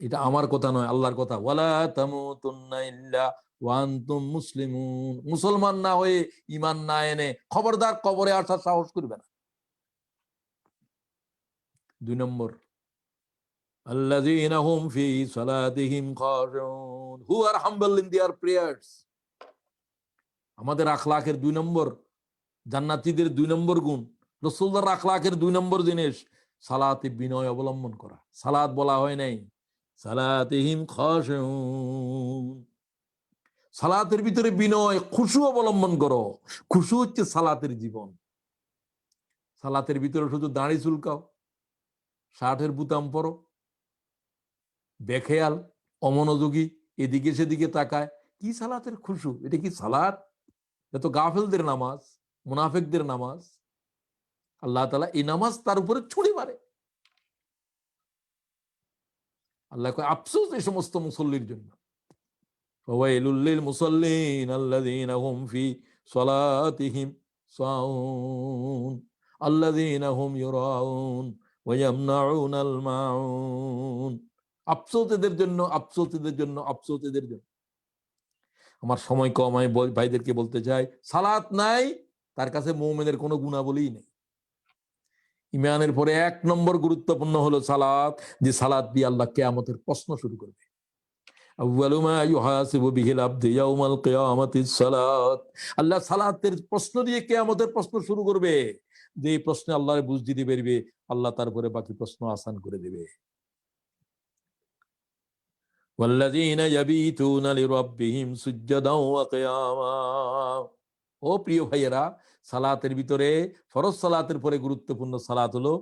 [SPEAKER 1] এটা আমার কথা নয়, আল্লাহর কথা। ওয়ালা তামুতুন্না ইল্লা ওয়া আনতুম মুসলিমুন। মুসলমান না হয়ে, ইমান না এনে খবরদার কবরে আসার সাহস করবে না। 2 নম্বর, আল্লাযীনা হুম ফি সালাতিহিম খাশিউন, হু আর হাম্বল ইন দেয়ার প্রেয়ার্স। আমাদের আখলাকের 2 নম্বর, জান্নাতীদের 2 নম্বর গুণ, রাসূলুল্লাহর আখলাকের 2 নম্বর জিনিস, সালাতে বিনয় অবলম্বন করা। সালাত বলা হয় নাই, সালাতিহিম খাশিউন। সালাতের ভিতরে বিনয়, খুশু অবলম্বন করো। খুশু হচ্ছে সালাতের জীবন। সালাতের ভিতরে শুধু দাড়ি চুলকাও, শার্টের বুতাম পরো, বেখেয়াল, অমনোযোগী, এদিকে সেদিকে তাকায়, কি সালাতের খুশু? এটা কি সালাত? এটা তো গাফেলদের নামাজ, মুনাফিকদের নামাজ। আল্লাহ তাআলা এই নামাজ তার উপরে ছুড়ে মারে। আল্লাহ কয়, আফসোস এই সমস্ত মুসল্লির জন্য। ফাওয়াইলুল লিল মুসাল্লিন আল্লাযীনা হুম ফি সালাতিহিম সাউন আল্লাযীনা হুম ইউরাউন ওয়া ইয়ামনাউনাল মাউন। আফসোস এদের জন্য, আফসোস এদের জন্য, আফসোস এদের জন্য। আমার সময় কম, আমি ভাইদেরকে বলতে চাই, সালাত নাই, তার কাছে মুমিনের কোনো গুণাবলীই নেই। ইমানের পরে 1 নম্বর গুরুত্বপূর্ণ হলো সালাত, যে সালাত দিয়ে আল্লাহ কিয়ামতের প্রশ্ন শুরু করবে। আউয়ালু মা ইউহাসিবু বিহিল আবদু ইয়াউমাল কিয়ামাতিস সালাত। আল্লাহ সালাতের প্রশ্ন দিয়ে কিয়ামতের প্রশ্ন শুরু করবে। যে এই প্রশ্নে আল্লাহর বুঝ দিতে পারবে, আল্লাহ তারপরে বাকি প্রশ্ন আসান করে দেবে। ওয়াল্লাযীনা ইয়াবিতুনা লিরাব্বিহিম সুজদাও ওয়া কিয়ামা। ও প্রিয় ভাইয়েরা, সালাতের ভিতরে ফরজ সালাতের পরে গুরুত্বপূর্ণ সালাত হলো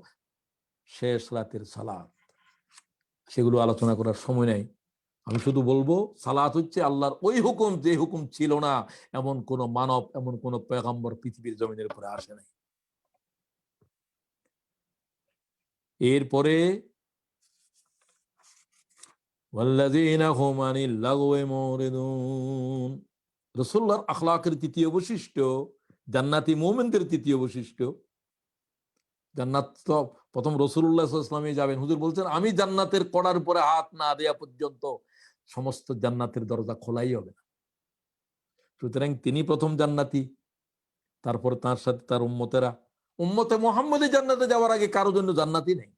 [SPEAKER 1] শেষ রাতের সালাত। সেগুলো আলোচনা করার সময় নাই। আমি শুধু বলবো, সালাত হচ্ছে আল্লাহর ওই হুকুম, যে হুকুম ছিল না এমন কোন মানব, এমন কোন পয়গম্বর পৃথিবীর জমিনের উপরে আসে নাই। এরপরে ওয়াল্লাযীনা হুম আনিল লাগওয়ি মুরিদুন। রাসূলুল্লাহর আখলাকের তৃতীয় বৈশিষ্ট্য, জান্নাতি মুমিনদের তৃতীয় বৈশিষ্ট্য। জান্নাত তো প্রথম রাসূলুল্লাহ সাল্লাল্লাহু আলাইহি ওয়াসাল্লাম যাবেন। হুজুর বলছেন, আমি জান্নাতের কড়ার উপরে হাত না দেয়া পর্যন্ত সমস্ত জান্নাতের দরজা খোলাই হবে না। সুতরাং তিনি প্রথম জান্নাতি, তারপর তার সাথে তার উম্মতেরা। উম্মতে মুহাম্মদী জান্নাতে যাওয়ার আগে কারো জন্য জান্নাতি নেই।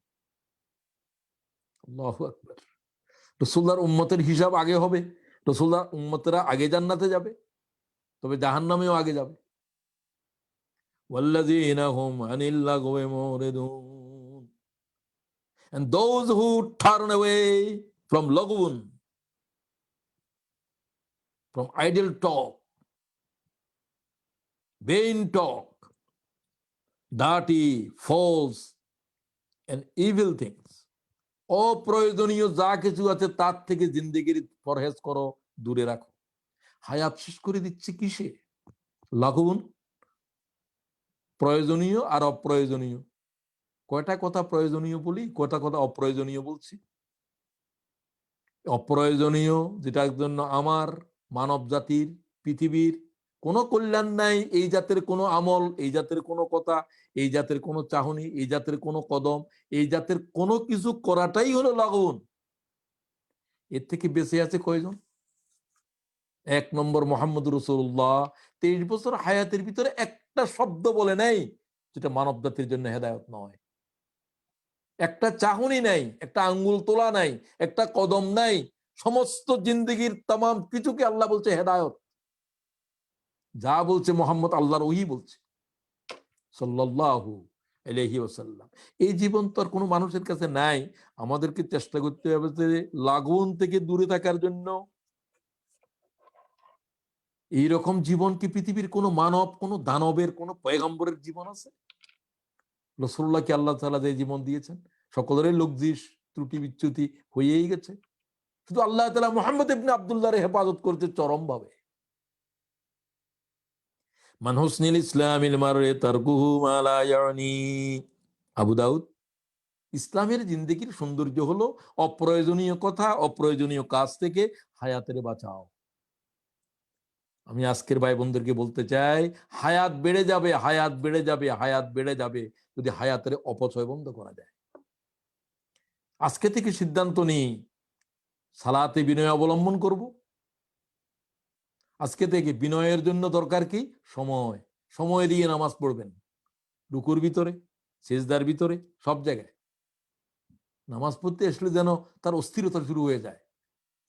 [SPEAKER 1] আল্লাহু আকবার। রাসূলুল্লাহর উম্মতের হিসাব আগে হবে, রাসূলুল্লাহর উম্মতেরা আগে জান্নাতে যাবে, তবে জাহান্নামেও আগে যাবে। ওয়াল্লাযীনা হুম আনিল লাগওয়ি মুরিদুন। And those who turn away from lagwun, from idle talk, vain talk, dirty, false and evil things, অপ্রয়োজনীয় যা কিছু আছে তার থেকে জিন্দেগির পরহেজ করো, দূরে রাখো। হায়াত শেষ করে দিচ্ছে কিসে? লাগুন। প্রয়োজনীয় আর অপ্রয়োজনীয়। কয়টা কথা প্রয়োজনীয় বলি, কয়টা কথা অপ্রয়োজনীয় বলছি। অপ্রয়োজনীয়, যেটার জন্য আমার, মানব জাতির, পৃথিবীর কোনো কল্যাণ নাই, এই জাতের কোনো আমল, এই জাতের কোনো কথা, এই জাতের কোনো চাহনি, এই জাতের কোনো কদম, এই জাতের কোনো কিছু করাটাই হলো লাগুন। এর থেকে বেঁচে আছে কয়জন? 1 নম্বর মুহাম্মদ রাসূলুল্লাহ 23 বছর হায়াতের ভিতরে একটা শব্দ বলে নাই যেটা মানব জাতির জন্য হেদায়েত নয়। একটা চাহনি নাই, একটা আঙ্গুল তোলা নাই, একটা কদম নাই। সমস্ত জিন্দেগির তাম কিছুকে আল্লাহ বলছে হেদায়েত। যা বলছে মুহাম্মদ আল্লাহর ওহী বলছে সাল্লাল্লাহু আলাইহি ওয়াসাল্লাম। এই জীবন তো আর কোনো মানুষের কাছে নাই। আমাদেরকে চেষ্টা করতে হবে যে লাগুন থেকে দূরে থাকার জন্য। এইরকম জীবন কি পৃথিবীর কোনো মানব, কোনো দানবের, কোনো পয়গম্বরের জীবন আছে? রাসূলুল্লাহকে আল্লাহ তাআলা যে জীবন দিয়েছেন, সকলেরই লগ্জিস, ত্রুটি বিচ্যুতি হয়েই গেছে। শুধু আল্লাহ তাআলা মুহাম্মদ ইবনে আব্দুল্লাহর হেফাজত করতে চরম ভাবে। মান হুসনিল ইসলামিল মাররি তারকুহু মা লা ইয়ানি। আবু দাউদ ইসলামের জিন্দেগির সৌন্দর্য হলো অপ্রয়োজনীয় কথা, অপ্রয়োজনীয় কাজ থেকে হায়াতের বাঁচাও। আমি আজকের ভাই বোনদেরকে বলতে চাই, হায়াত বেড়ে যাবে, হায়াত বেড়ে যাবে, হায়াত বেড়ে যাবে যদি হায়াতের অপচয় বন্ধ করা যায়। আজকে থেকে সিদ্ধান্ত নিই সালাতে বিনয় অবলম্বন করব। আজকে থেকে বিনয়ের জন্য দরকার কি? সময়। সময় দিয়ে নামাজ পড়বেন, রুকুর ভিতরে, সেজদার ভিতরে, সব জায়গায়। নামাজ পড়তে আসলে যেন তার অস্থিরতা শুরু হয়ে যায়।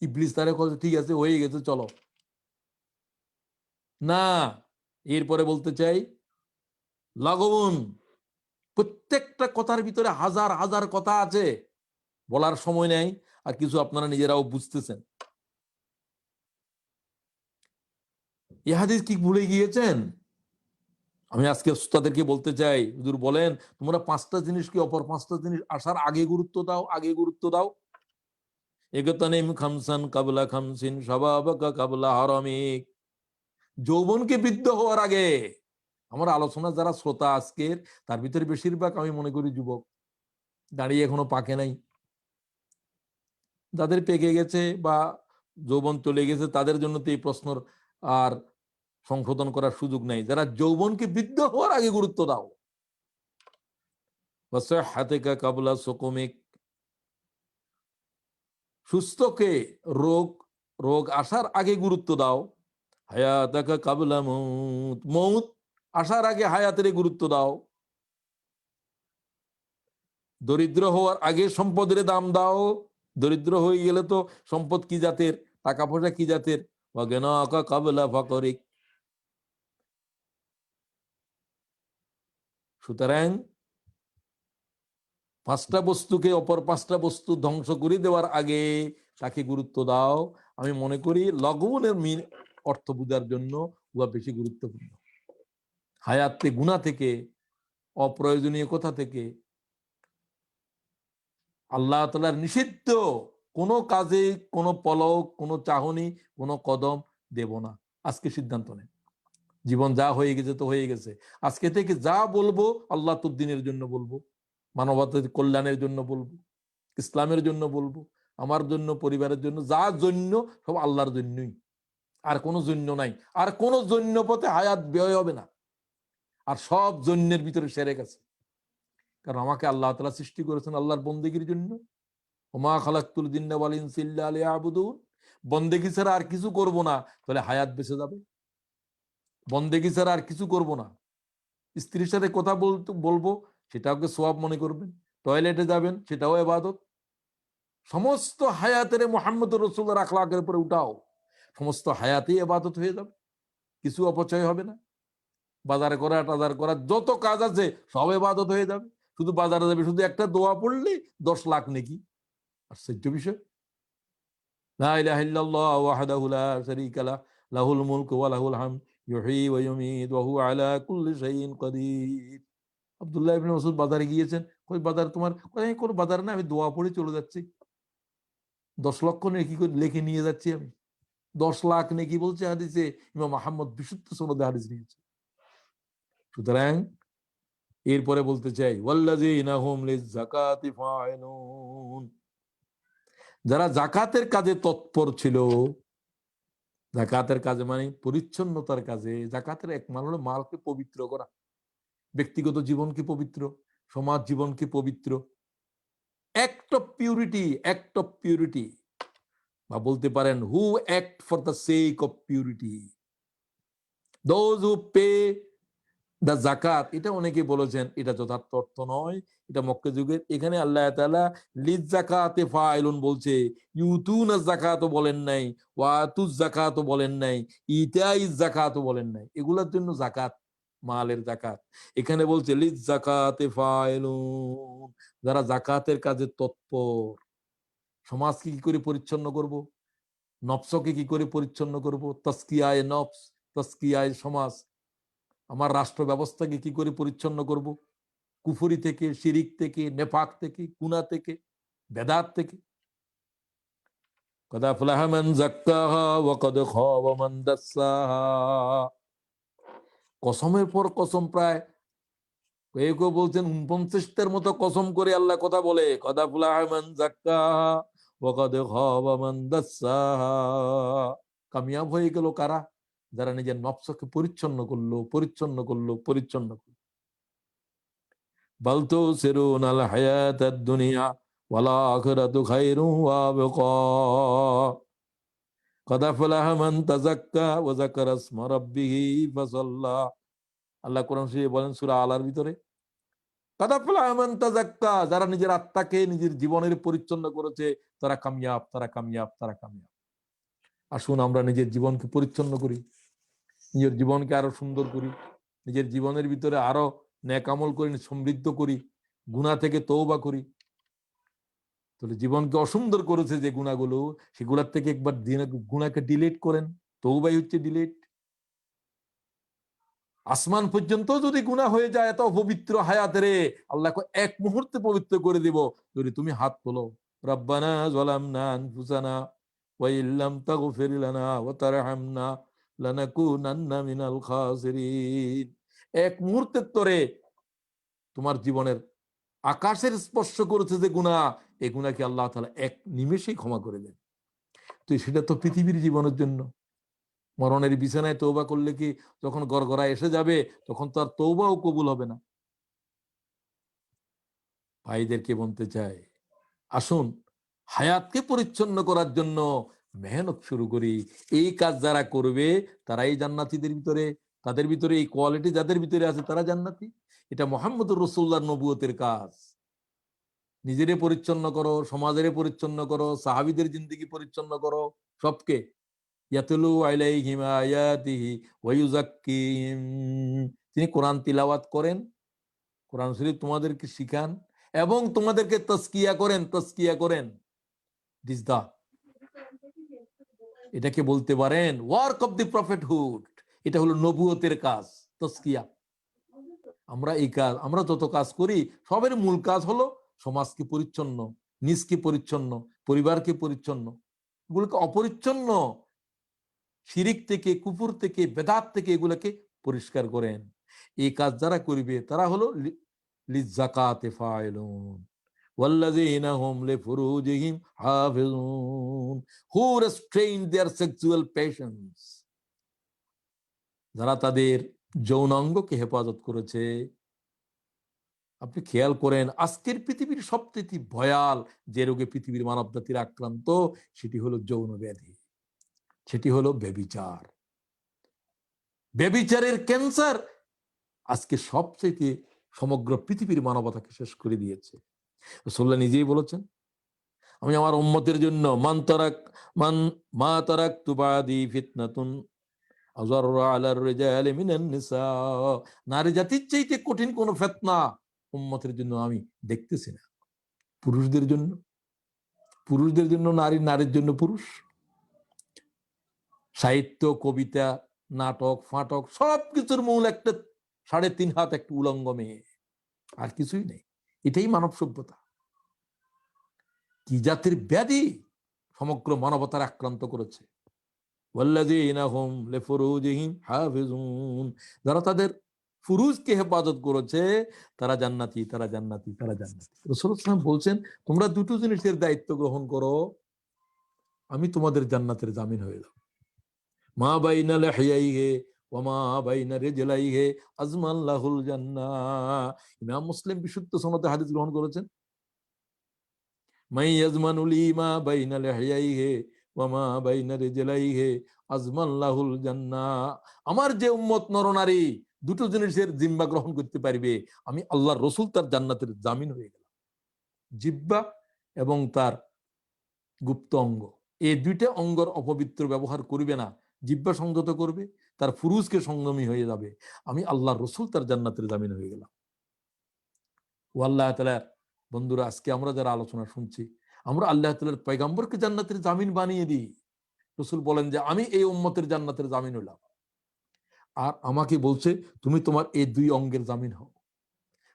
[SPEAKER 1] ইবলিস তারে কথা, ঠিক আছে হয়ে গেছে চলো, না। এরপরে বলতে চাই লাগবন, প্রত্যেকটা কথার ভিতরে হাজার হাজার কথা আছে, বলার সময় নেই। আর কিছু আপনারা নিজেরাও বুঝতেছেন। এই হাদিস কি ভুলে গিয়েছেন? আমি আজকে তাদেরকে বলতে চাই, হুজুর বলেন তোমরা পাঁচটা জিনিস কি অপর পাঁচটা জিনিস আসার আগে গুরুত্ব দাও, আগে গুরুত্ব দাও। এগতানিম খামসান কাবলা খামসিন শাবাবাকা কাবলা হারামিক। যৌবনকে বৃদ্ধ হওয়ার আগে। আমার আলোচনা যারা শ্রোতা আজকের, তার ভিতরে বেশিরভাগ আমি মনে করি যুবক, দাঁড়িয়ে এখনো পাকে নাই। যাদের পেকে গেছে বা যৌবন চলে গেছে তাদের জন্য তো এই প্রশ্নর আর সংশোধন করার সুযোগ নাই। যারা যৌবনকে বৃদ্ধ হওয়ার আগে গুরুত্ব দাও। হাতেকা কাবলা সকমিক, সুস্থকে রোগ রোগ আসার আগে গুরুত্ব দাও। হায়াতাকা কাবলা মৌত, মৌত আসার আগে হায়াতের গুরুত্ব দাও। দরিদ্র হওয়ার আগে সম্পদের দাম দাও। দরিদ্র হয়ে গেলে তো সম্পদ কি জাতের, টাকা পয়সা কি জাতের। কাবলা ফাকরিক। সুতরাং পাঁচটা বস্তুকে অপর পাঁচটা বস্তু ধ্বংস করে দেওয়ার আগে তাকে গুরুত্ব দাও। আমি মনে করি লঘুনের অর্থ বোঝার জন্য উহা বেশি গুরুত্বপূর্ণ। হায়াতে গুনাহ থেকে, অপ্রয়োজনীয় কথা থেকে, আল্লাহ তাআলার নিষিদ্ধ কোনো কাজে কোনো পলক, কোনো চাহনি, কোনো কদম দেব না। আজকে সিদ্ধান্ত নেন। জীবন যা হয়ে গেছে তো হয়ে গেছে। আজকে থেকে যা বলবো আল্লাহ তোর দিনের জন্য বলবো, মানবতার কল্যাণের জন্য বলবো, ইসলামের জন্য বলবো, আমার জন্য, পরিবারের জন্য, যা জন্য সব আল্লাহর জন্যই। আর কোনো জন্য নাই। আর কোনো জন্য পথে হায়াত ব্যয় হবে না। আর সব জন্যের ভিতরে সেরেক আছে। কারণ আমাকে আল্লাহ তাআলা সৃষ্টি করেছেন আল্লাহর বন্দেগীর জন্য। ওমা খালাকতুল জিন্না ওয়াল ইনসা ইল্লা লিয়াবুদুন। বন্দেগী ছাড়া আর কিছু করব না, তাহলে হায়াত বেঁচে যাবে। বন্দেগী ছাড়া আর কিছু করব না। স্ত্রীর সাথে কথা বলবো, সেটাকে সওয়াব মনে করবেন। টয়লেটে যাবেন, সেটাও ইবাদত। সমস্ত হায়াতের মুহাম্মদ রাসূলুল্লাহর আখলাকের উপরে উঠাও, সমস্ত হায়াতেই ইবাদত হয়ে যাবে, কিছু অপচয় হবে না। বাজার করা, টাজার করা, যত কাজ আছে সব ইবাদত হয়ে যাবে। শুধু বাজারে যাবে, শুধু একটা দোয়া পড়লে 10 লাখ নেকি। আশ্চর্য বিষয়। লা ইলাহা ইল্লাল্লাহ ওয়াহদাহু লা শারীকা লাহু লাহুল মুলকু ওয়া লাহুল হামদ ইউহয়ী ওয়া ইউমীত ওয়া হুয়া আলা কুল্লি শাইইন কাদির। আব্দুল্লাহ ইবনে মাসউদ বাজারে গিয়েছেন, কই বাজার তোমার? কই কোন বাজার না, আমি দোয়া পড়ে চলে যাচ্ছি। 10 লক্ষ নেকি করে লিখে নিয়ে যাচ্ছি আমি। 10 লাখ নেকি বলছে হাদিসে। ইমাম আহমদ বিশুদ্ধ সনদে হাদিস নিয়েছে। সুতরাং এরপরে বলতে চাই ওয়াল্লাযীনা হুম লিয-যাকাতি ফাইলুন। যারা যাকাতের কাজে তৎপর ছিল, যাকাতের কাজে মানে পরিচ্ছন্নতার কাজে। যাকাতের এক মানে হলো মালকে পবিত্র করা, ব্যক্তিগত জীবনকে পবিত্র, সমাজ জীবনকে পবিত্র। Act of purity, act of purity, বা বলতে পারেন who act for the sake of purity, those who pay the জাকাত। এটা অনেকে বলেছেন এটা যথার্থ অর্থ নয়, এটা মক্কা যুগের। এখানে আল্লাহ তাআলা লিজ জাকাতে ফাইলুন বলছে, ইউতুনা জাকাতও বলেন নাই, ওয়াতুজ জাকাতও বলেন নাই, ইতাইজ জাকাতও বলেন নাই। এগুলোর জন্য জাকাত, মালের জাকাত। এখানে বলছে লিজ জাকাতে ফাইলুন, যারা জাকাতের কাজে তৎপর। সমাজকে কি করে পরিচ্ছন্ন করব, নফসকে কি করে পরিচ্ছন্ন করব, তাসকিয়ায়ে নফস, তাসকিয়ায়ে সমাজ। আমার রাষ্ট্র ব্যবস্থাকে কি করে পরিচ্ছন্ন করব, কুফরি থেকে, শিরিক থেকে, নেফাক থেকে, কুনা থেকে, বেদাত থেকে। কদ আফলাহা মান যাক্কাহা ওয়া কদ খাবা মান দাসসাহা। কসমের পর কসম, প্রায় কেউ কেউ বলছেন 49টার মতো কসম করে আল্লাহ কথা বলে, কদ আফলাহা মান যাক্কাহা ওয়া কদ খাবা মান দাসসাহা। কামিয়াব হয়ে গেল কারা? যারা নিজের নফসকে পরিচ্ছন্ন করলো, পরিচ্ছন্ন করলো, পরিচ্ছন্ন করলো। বাল তুসিরুনাল হায়াতাদ দুনিয়া ওয়াল আখিরাতু খায়রুন ওয়া আবকা। কদ আফলাহা মান তাযাক্কা ওয়া যাকারা ইসমা রাব্বিহি ফাসাল্লা। আল্লাহ কোরআন শরীফে বলেন সূরা আলার ভিতরে, কদ আফলাহা মান তাযাক্কা, যারা নিজের আত্মাকে নিজের জীবনের পরিচ্ছন্ন করেছে তারা কামিয়াব, তারা কামিয়াব, তারা কামিয়াব। আসুন আমরা নিজের জীবনকে পরিচ্ছন্ন করি, নিজের জীবনকে আরো সুন্দর করি, নিজের জীবনের ভিতরে আরো নেক আমল করি, সমৃদ্ধ করি, গুনাহ থেকে তওবা করি। তাহলে জীবনকে অসুন্দর করেছে যে গুনাহগুলো, সেগুলোর থেকে একবার গুনাহকে ডিলিট করেন। তওবাই হচ্ছে ডিলিট। আসমান পর্যন্ত যদি গুনাহ হয়ে যায়, এত পবিত্র হায়াত রে, আল্লাহকে এক মুহূর্তে পবিত্র করে দিব। যদি তুমি হাত তোলো, রব্বানা যালামনা আনফুসানা ওয়া ইল্লাম তাগফির লানা ওয়া তারহামনা লানাকুনান্না মিনাল খাসিরিন। এক মুহূর্তের তরে তোমার জীবনের আকাশের স্পর্শ করেছে যে গুনাহ, এই গুনাহকে আল্লাহ তাআলা এক নিমেষেই ক্ষমা করে দেন। তো সেটা তো পৃথিবীর জীবনের জন্য। মরণের বিছানায় তওবা করলে কি যখন গড়গড়া এসে যাবে, তখন তো আর তওবাও কবুল হবে না। ভাইদেরকে বলতে চাই, আসুন হায়াতকে পরিচ্ছন্ন করার জন্য মেহনত শুরু করি। এই কাজ যারা করবে তারাই জান্নাতীদের ভিতরে, তাদের ভিতরে এই কোয়ালিটি যাদের ভিতরে আছে তারা জান্নাতি। এটা মুহাম্মদুর রাসূলুল্লাহর নবুয়তের কাজ। নিজেরে পরিচ্ছন্ন করো, সমাজের পরিচ্ছন্ন করো, সাহাবীদের জিন্দেগি পরিচ্ছন্ন করো, সবকে। ইয়াতলু আলাইহিম আয়াতিহি ওয়া ইউযাক্কিহিম, তিনি কোরআন তিলাওয়াত করেন, কোরআন শরীফ তোমাদেরকে শিখান এবং তোমাদেরকে তাজকিয়া করেন, তাজকিয়া করেন। দিস দা, এটাকে বলতে পারেন ওয়ার্ক অফ দি প্রফেটহুড। এটা হলো নবুয়তের কাজ, তাজকিয়া। আমরা এই কাজ, আমরা যত কাজ করি সবের মূল কাজ হলো সমাজকে পরিচ্ছন্ন, নিজকে পরিচ্ছন্ন, পরিবারকে পরিচ্ছন্ন, এগুলোকে অপরিচ্ছন্ন শিরিক থেকে, কুফর থেকে, বেদাত থেকে এগুলোকে পরিষ্কার করেন। এই কাজ যারা করবে তারা হলো লিযাকাতে ফাইলুন ওয়াল্লাযীনা হুম লিফুরুজিহিম হাফিজুন হু রেস্ট্রেইন দেয়ার সেক্সুয়াল প্যাশনস, যারা তাদের যৌনাঙ্গকে হেফাজত করেছে। আপনি খেয়াল করেন আজকের পৃথিবীর সবচেয়ে ভয়াল যে রোগে পৃথিবীর মানব জাতির আক্রান্ত, সেটি হলো যৌন ব্যাধি, সেটি হলো ব্যভিচার। ব্যভিচারের ক্যান্সার আজকে সবচেয়ে সমগ্র পৃথিবীর মানবতাকে শেষ করে দিয়েছে। রাসূলুল্লাহ নিজেই বলেছেন, আমি আমার উম্মতের জন্য মা তারাকতু বাদি ফিতনাতুন আযাররু আলার রিজালি মিনান নিসা, নারী জাতির চাইতে কঠিন কোন ফিতনা উম্মতের জন্য আমি দেখতেছি না। পুরুষদের জন্য, পুরুষদের জন্য নারী, নারীর জন্য পুরুষ। সাহিত্য, কবিতা, নাটক, ফাটক সবকিছুর মূল একটা 3.5 হাত একটা উলঙ্গ মেয়ে, আর কিছুই নেই। এটাই মানব সভ্যতা। কি জাতির ব্যাধি সমগ্র মানবতার আক্রান্ত করেছে। ওয়াল্লাযীনা হুম লিফুরুজিহিম হাফিজুন, যারা তাদের ফুরুজকে হেফাজত করেছে তারা জান্নাতি, তারা জান্নাতি, তারা জান্নাতি। রাসূলুল্লাহ সাল্লাল্লাহু আলাইহি ওয়াসাল্লাম বলছেন, তোমরা দুটো জিনিসের দায়িত্ব গ্রহণ করো, আমি তোমাদের জান্নাতের জামিন হয়ে যাব। মা বাইনা লাহিয়াইহি ওয়া মা বাইনা রিজলাইহি আজমান লাহুল জান্নাহ। ইমাম মুসলিম বিশুদ্ধ সনদে হাদিস গ্রহণ করেছেন, মাই ইয়াজমানু লি মা বাইনা লাহিয়াইহি ওয়া মা বাইনা রিজলাইহি আজমান লাহুল জান্নাহ। আমার যে উম্মত নরনারী দুটো জিনিসের জিম্মা গ্রহণ করতে পারবে, আমি আল্লাহর রাসূল তার জান্নাতের জামিন হয়ে গেলাম। জিহ্বা এবং তার গুপ্ত অঙ্গ, এই দুইটা অঙ্গর অপবিত্র ব্যবহার করবে না। জিহ্বা সংযত করবে, তার ফুরুজকে সংযমী হয়ে যাবে, আমি আল্লাহর রাসূল তার জান্নাতের জামিন হয়ে গেলাম। ও আল্লাহ তাআলার বন্ধুরা, আজকে আমরা যারা আলোচনা শুনছি, আমরা আল্লাহ তাআলার পয়গম্বরকে জান্নাতের জামিন বানিয়ে দিই। রাসূল বলেন যে আমি এই উম্মতের জান্নাতের জামিন হলাম, আর আমাকে বলছে তুমি তোমার এই দুই অঙ্গের জামিন হও।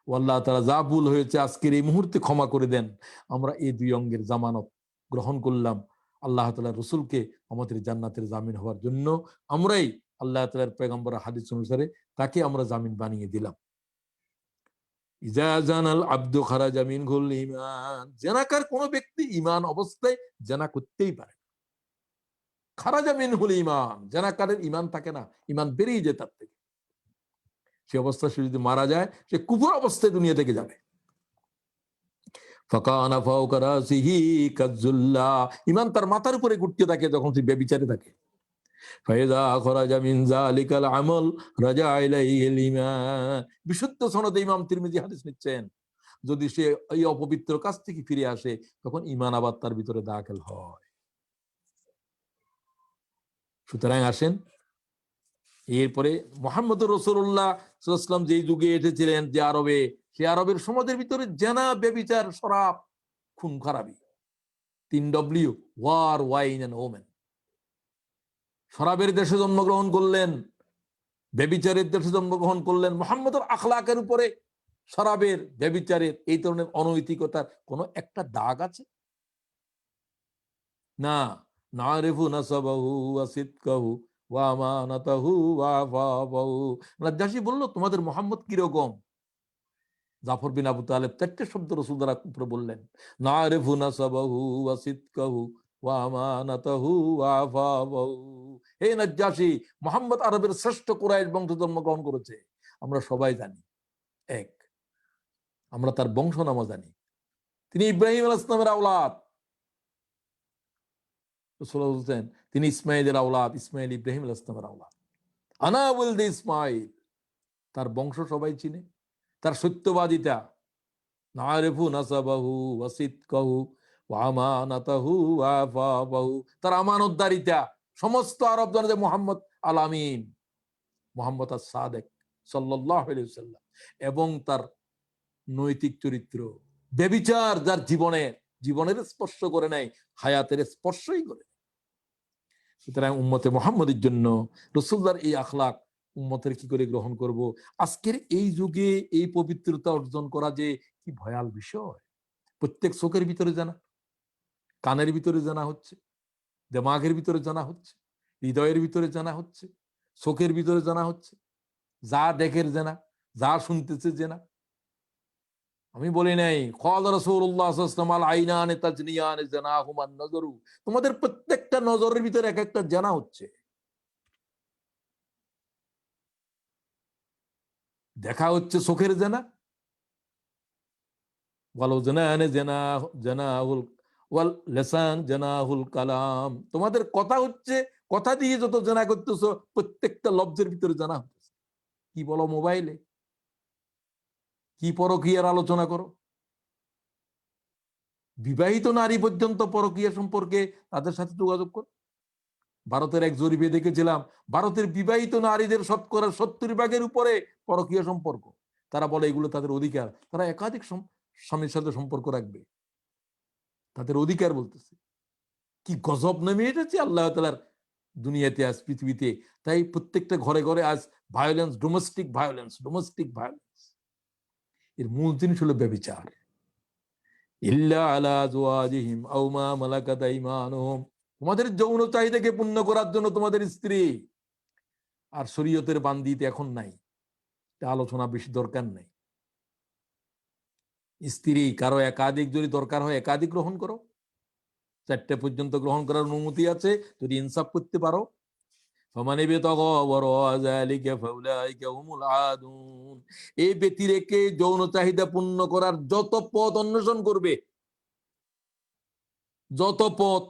[SPEAKER 1] ও আল্লাহ তাআলা যা ভুল হয়েছে আজকের এই মুহূর্তে ক্ষমা করে দেন। আমরা এই দুই অঙ্গের জামানত গ্রহণ করলাম। আল্লাহ তাআলা রাসূলকে আমাদের জান্নাতের জামিন হওয়ার জন্য আমরাই আল্লাহ তাআলার পয়গম্বরের হাদিস অনুসারে তাকে আমরা জামিন বানিয়ে দিলাম। ইজা জানাল আব্দু খারাজা মিনহুল ঈমান, জেনাকার কোন ব্যক্তি ঈমান অবস্থায় জেনা করতেই পারে। খারাজা মিনহুল ঈমান, জেনাকারের ঈমান থাকে না, ঈমান বেরিয়ে যায় তার থেকে। সে অবস্থায় সে যদি মারা যায়, সে কুফর অবস্থায় দুনিয়া থেকে যাবে। ফাকানা ফাওকা রাসিহি কাযুল্লাহ, ঈমান তার মাথার উপরে ঘুরতে থাকে যখন সে ব্যভিচারে থাকে। ফাইযা খরাজা মিন যালিকাল আমাল রাজা ইলাইহিল ঈমান, বিশুদ্ধ সনদে ইমাম তিরমিজি হাদিস নিচ্ছেন, যদি সে এই অপবিত্র কাজ থেকে ফিরে আসে তখন ঈমান আবার তার ভিতরে দাখিল হয়। সুতরাং আসেন, এরপরে মুহাম্মদুর রাসূলুল্লাহ সাল্লাল্লাহু আলাইহি ওয়াসাল্লাম যেই যুগে এসেছিলেন, যে আরবে, সে আরবের সমাজের ভিতরে জেনা, ব্যভিচার, শরাব, খুন খারাপি, 3W, war, wine and women. শরাবের দেশে জন্মগ্রহণ করলেন, ব্যভিচারের দেশে জন্মগ্রহণ করলেন। মুহাম্মদের আখলাকের উপরে শরাবের, ব্যভিচারের, এই ধরনের অনৈতিকতার কোন একটা দাগ আছে? না। নারিফু নাসাবাহু ওয়া সিদকাহু ওয়া আমানাতাহু ওয়া আফাফাহু। নাজ্জাশী বলল, তোমাদের মুহাম্মদ কিরকম? জাফর বিন আবু তালেব 4টে শব্দ রাসূল দ্বারা উপরে বললেন, নারিফু নাসাবাহু ওয়া সিদকাহু ওয়া আমানাতাহু ওয়া আফাফাহু। হে নাজ্জাশী, মুহাম্মদ আরবের শ্রেষ্ঠ কুরাইশ বংশ জন্মগ্রহণ করেছে, আমরা সবাই জানি। এক, আমরা তার বংশনামা জানি। তিনি ইব্রাহিম আলাইহিস সালামের আওলাদ। রাসূলুল্লাহ বলছেন তিনি ইসমাঈলের আওলাদ, ইসমাঈল ইব্রাহিম আলাইহিস সালামের আওলাদ। আনা ওয়ালদে ইসমাঈল, তার বংশ সবাই চিনে। তার সত্যবাদিতা, নারিফু নাসাবাহু ওয়া সিদকাহু ওয়া আমানাতাহু ওয়া আফাফাহু, তার আমানতদারিতা, সমস্ত আরব জানে যে মুহাম্মদ আল আমিন, মুহাম্মদ আস-সাদিক সাল্লাল্লাহু আলাইহি ওয়াসাল্লাম। এবং তার নৈতিক চরিত্র, ব্যভিচার যার জীবনের স্পর্শ করে নাই, হায়াতের স্পর্শই করে। সুতরাং উম্মতে মুহাম্মদের জন্য রাসূলুল্লাহর এই আখলাক উম্মতের কি করে গ্রহণ করব? আজকের এই যুগে এই পবিত্রতা অর্জন করা যে কি ভয়াল বিষয়। প্রত্যেক চোখের ভিতরে জানা, কানের ভিতরে জানা হচ্ছে, দিমাগের ভিতরে জানা হচ্ছে, হৃদয়ের ভিতরে জানা হচ্ছে, চোখের ভিতরে জানা হচ্ছে, যা দেখের জানা, যা শুনতেছে জানা। আমি বলি নাই ক্বাল রাসূলুল্লাহ সাল্লাল্লাহু আলাইহি ওয়াসাল্লাম আল আইনানে তাজনিয়ানে জানাহুমা নজরু, তোমাদের প্রত্যেকটা নজরের ভিতরে এক একটা জানা হচ্ছে। দেখা হচ্ছে চোখের জানা, ওয়াল উযনানে জানাহুল ওয়াল লিসান জানাহুল কালাম, তোমাদের কথা হচ্ছে, কথা দিয়ে যত জানা করতেছো প্রত্যেকটা লফজের ভিতরে জানা হচ্ছে। কি বলো মোবাইলে, কি পরকীয়ার আলোচনা করো, বিবাহিত নারী পর্যন্ত পরকীয়া সম্পর্কে তাদের সাথে যোগাযোগ করো। ভারতের এক জরিপে দেখেছিলাম, ভারতের বিবাহিত নারীদের 70% উপরে পরকীয়া সম্পর্ক। তারা বলে এগুলো তাদের অধিকার, তারা একাধিক স্বামীর সাথে সম্পর্ক রাখবে, তাদের অধিকার বলতেছে। কি গজব নেমে এসেছে আল্লাহ তাআলার দুনিয়াতে, আজ পৃথিবীতে। তাই প্রত্যেকটা ঘরে ঘরে আজ ভায়োলেন্স, ডোমেস্টিক ভায়োলেন্স। এর মূল জিনিস হলো ব্যভিচার। ইল্লা আলা আজওয়াজিহিম আও মা মালাকাত আইমানুহুম, তোমাদের যৌন চাহিদাকে পূর্ণ করার জন্য তোমাদের স্ত্রী। আর শরীয়তের বান্দিতে এখন নাই, আলোচনা বেশি দরকার নাই। স্ত্রী কারো একাধিক যদি দরকার হয় একাধিক গ্রহণ করো, 4টে পর্যন্ত গ্রহণ করার অনুমতি আছে যদি ইনসাফ করতে পারো। এই ব্যতিরেকে যৌন চাহিদা পূর্ণ করার যত পথ অন্বেষণ করবে, যত পথ,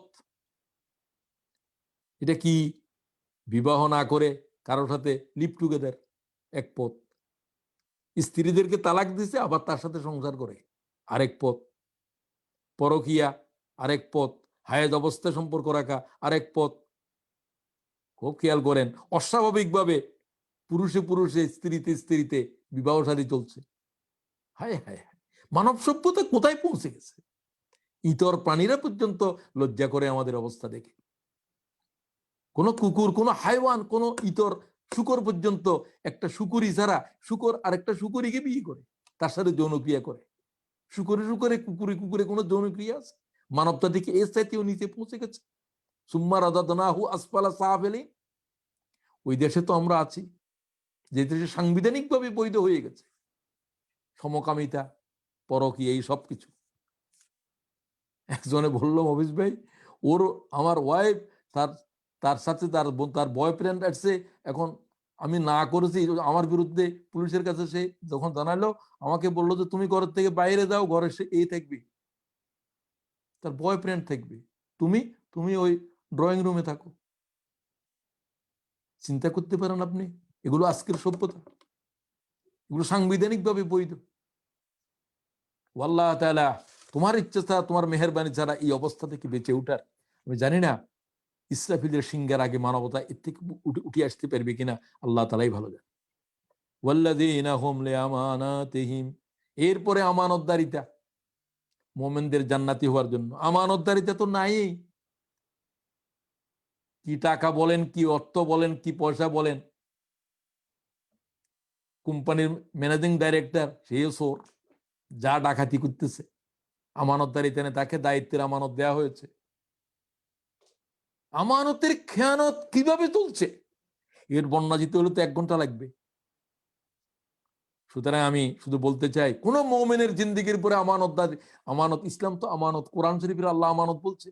[SPEAKER 1] এটা কি? বিবাহ না করে কারোর সাথে লিভ টুগেদার এক পথ, স্ত্রীদেরকে তালাক দিছে আবার তার সাথে সংসার করে আরেক পথ, পরকীয়া আরেক পথ, হায়েজ অবস্থায় সম্পর্ক রাখা আরেক পথ। খুব খেয়াল করেন, অস্বাভাবিকভাবে পুরুষে স্ত্রীতে বিবাহ শাদী চলছে। হায় হায় হায়, মানব সভ্যতা কোথায় পৌঁছে গেছে! ইতর প্রাণীরা পর্যন্ত লজ্জা করে আমাদের অবস্থা দেখে। কোন কুকুর, কোন হাইওয়ান, কোন ইতর শূকর পর্যন্ত একটা শুকুরি ছাড়া, শুকর আরেকটা শুকুরিকে বিয়ে করে, তার সাথে যৌনক্রিয়া করে। কুকুরে কোন যৌনক্রিয়া আছে? মানবতা দিকে এর চাইতেও নিচে পৌঁছে গেছে। সুম্মা রাদাদনাহু আসফালা সাফিলিন। ওই দেশে তো আমরা আছি যে দেশে সাংবিধানিক ভাবে বৈধ হয়ে গেছে। সমকামিতা, পরকীয়া, এই সব কিছু। একজনে বললো, মফিজ ভাই, ওর আমার ওয়াইফ তার তার সাথে তার বয়ফ্রেন্ড আসছে, এখন আমি না করেছি আমার বিরুদ্ধে পুলিশের কাছে সে যখন জানালো, আমাকে বললো যে তুমি ঘরের থেকে বাইরে যাও, ঘরে সে এই থাকবে, তার বয়ফ্রেন্ড থাকবে, তুমি তুমি ওই ড্রয়িং রুমে থাকো। চিন্তা করতে পারেন আপনি? এগুলো আজকের সভ্যতা, এগুলো সাংবিধানিক ভাবে বৈধ। আল্লাহ তাআলা তোমার ইচ্ছা ছাড়া, তোমার মেহেরবানি ছাড়া এই অবস্থা থেকে বেঁচে উঠার আমি জানি না ইসরাফিলের সিংহের আগে মানবতা এর থেকে উঠে আসতে পারবে কিনা, আল্লাহ তাআলাই ভালো জানে। ওয়াল্লাযীনা হুম লিআমানাতিহিম, এরপরে আমানতদারিতা, মুমিনদের জান্নাতি হওয়ার জন্য আমানতদারিতা তো নাই। কি টাকা বলেন, কি অর্থ বলেন, কি পয়সা বলেন, কোম্পানির ম্যানেজিং ডাইরেক্টর সেও চোর, যা ডাকাতি করতেছে আমানতদারিতা নেই, তাকে দায়িত্বের আমানত দেওয়া হয়েছে। আমানতের খেয়ানত কিভাবে চলছে এর বর্ণনা দিতে হলে তো 1 ঘন্টা লাগবে। সুতরাং আমি শুধু বলতে চাই, কোন মুমিনের জিন্দেগির পরে আমানত, ইসলাম তো আমানত, কোরআন শরীফের আল্লাহ আমানত বলছে,